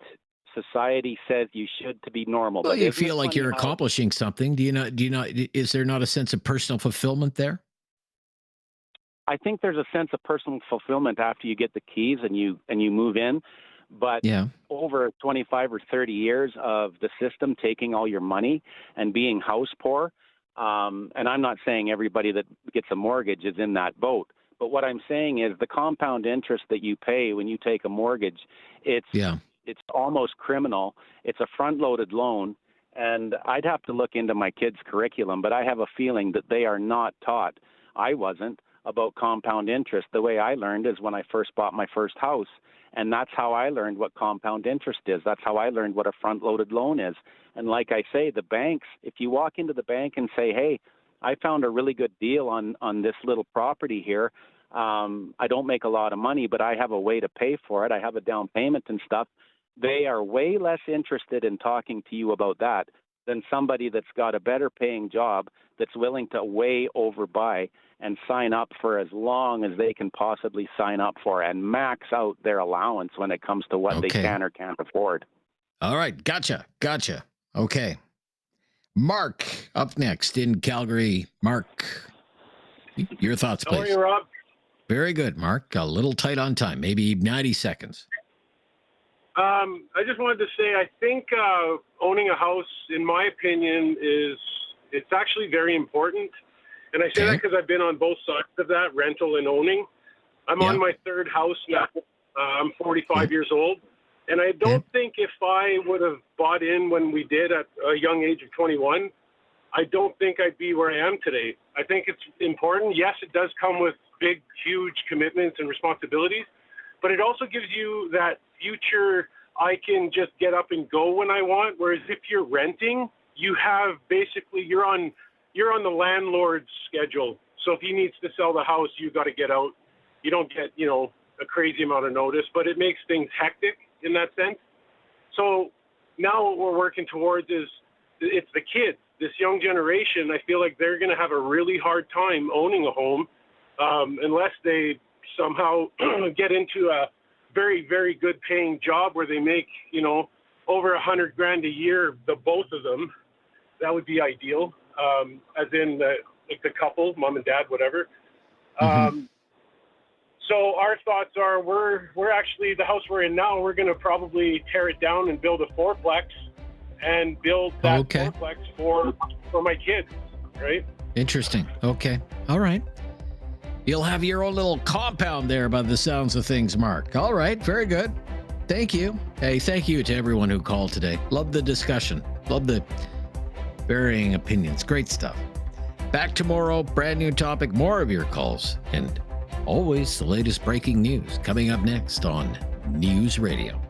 society says you should to be normal. Well, you feel like you're accomplishing something. Do you not, is there not a sense of personal fulfillment there? I think there's a sense of personal fulfillment after you get the keys and you move in. But over 25 or 30 years of the system taking all your money and being house poor, and I'm not saying everybody that gets a mortgage is in that boat, but what I'm saying is the compound interest that you pay when you take a mortgage, it's almost criminal. It's a front-loaded loan, and I'd have to look into my kids' curriculum, but I have a feeling that they are not taught. I wasn't about compound interest. The way I learned is when I first bought my first house. And that's how I learned what compound interest is. That's how I learned what a front-loaded loan is. And like I say, the banks, if you walk into the bank and say, hey, I found a really good deal on this little property here. I don't make a lot of money, but I have a way to pay for it. I have a down payment and stuff. They are way less interested in talking to you about that than somebody that's got a better paying job that's willing to way overbuy and sign up for as long as they can possibly sign up for and max out their allowance when it comes to what they can or can't afford. All right. Gotcha. Okay. Mark up next in Calgary. Mark, your thoughts, please. How are you, Rob? Very good, Mark. A little tight on time, maybe 90 seconds. I just wanted to say, I think owning a house, in my opinion, it's actually very important. And I say that because I've been on both sides of that, rental and owning. I'm on my third house now. I'm 45 years old. And I don't think if I would have bought in when we did at a young age of 21, I don't think I'd be where I am today. I think it's important. Yes, it does come with big, huge commitments and responsibilities, but it also gives you that future, I can just get up and go when I want. Whereas if you're renting, you have basically, you're on the landlord's schedule. So if he needs to sell the house, you got to get out. You don't get, a crazy amount of notice, but it makes things hectic in that sense. So now what we're working towards is it's the kids, this young generation. I feel like they're going to have a really hard time owning a home unless they somehow get into a very, very good paying job where they make, over $100,000 a year, the both of them. That would be ideal, as in the couple, mom and dad, whatever. So our thoughts are we're actually, the house we're in now, we're going to probably tear it down and build a fourplex and build that fourplex for my kids, right? Interesting. Okay. All right. You'll have your own little compound there by the sounds of things, Mark. All right. Very good. Thank you. Hey, thank you to everyone who called today. Love the discussion. Love the varying opinions. Great stuff. Back tomorrow, brand new topic, more of your calls, and always the latest breaking news coming up next on News Radio.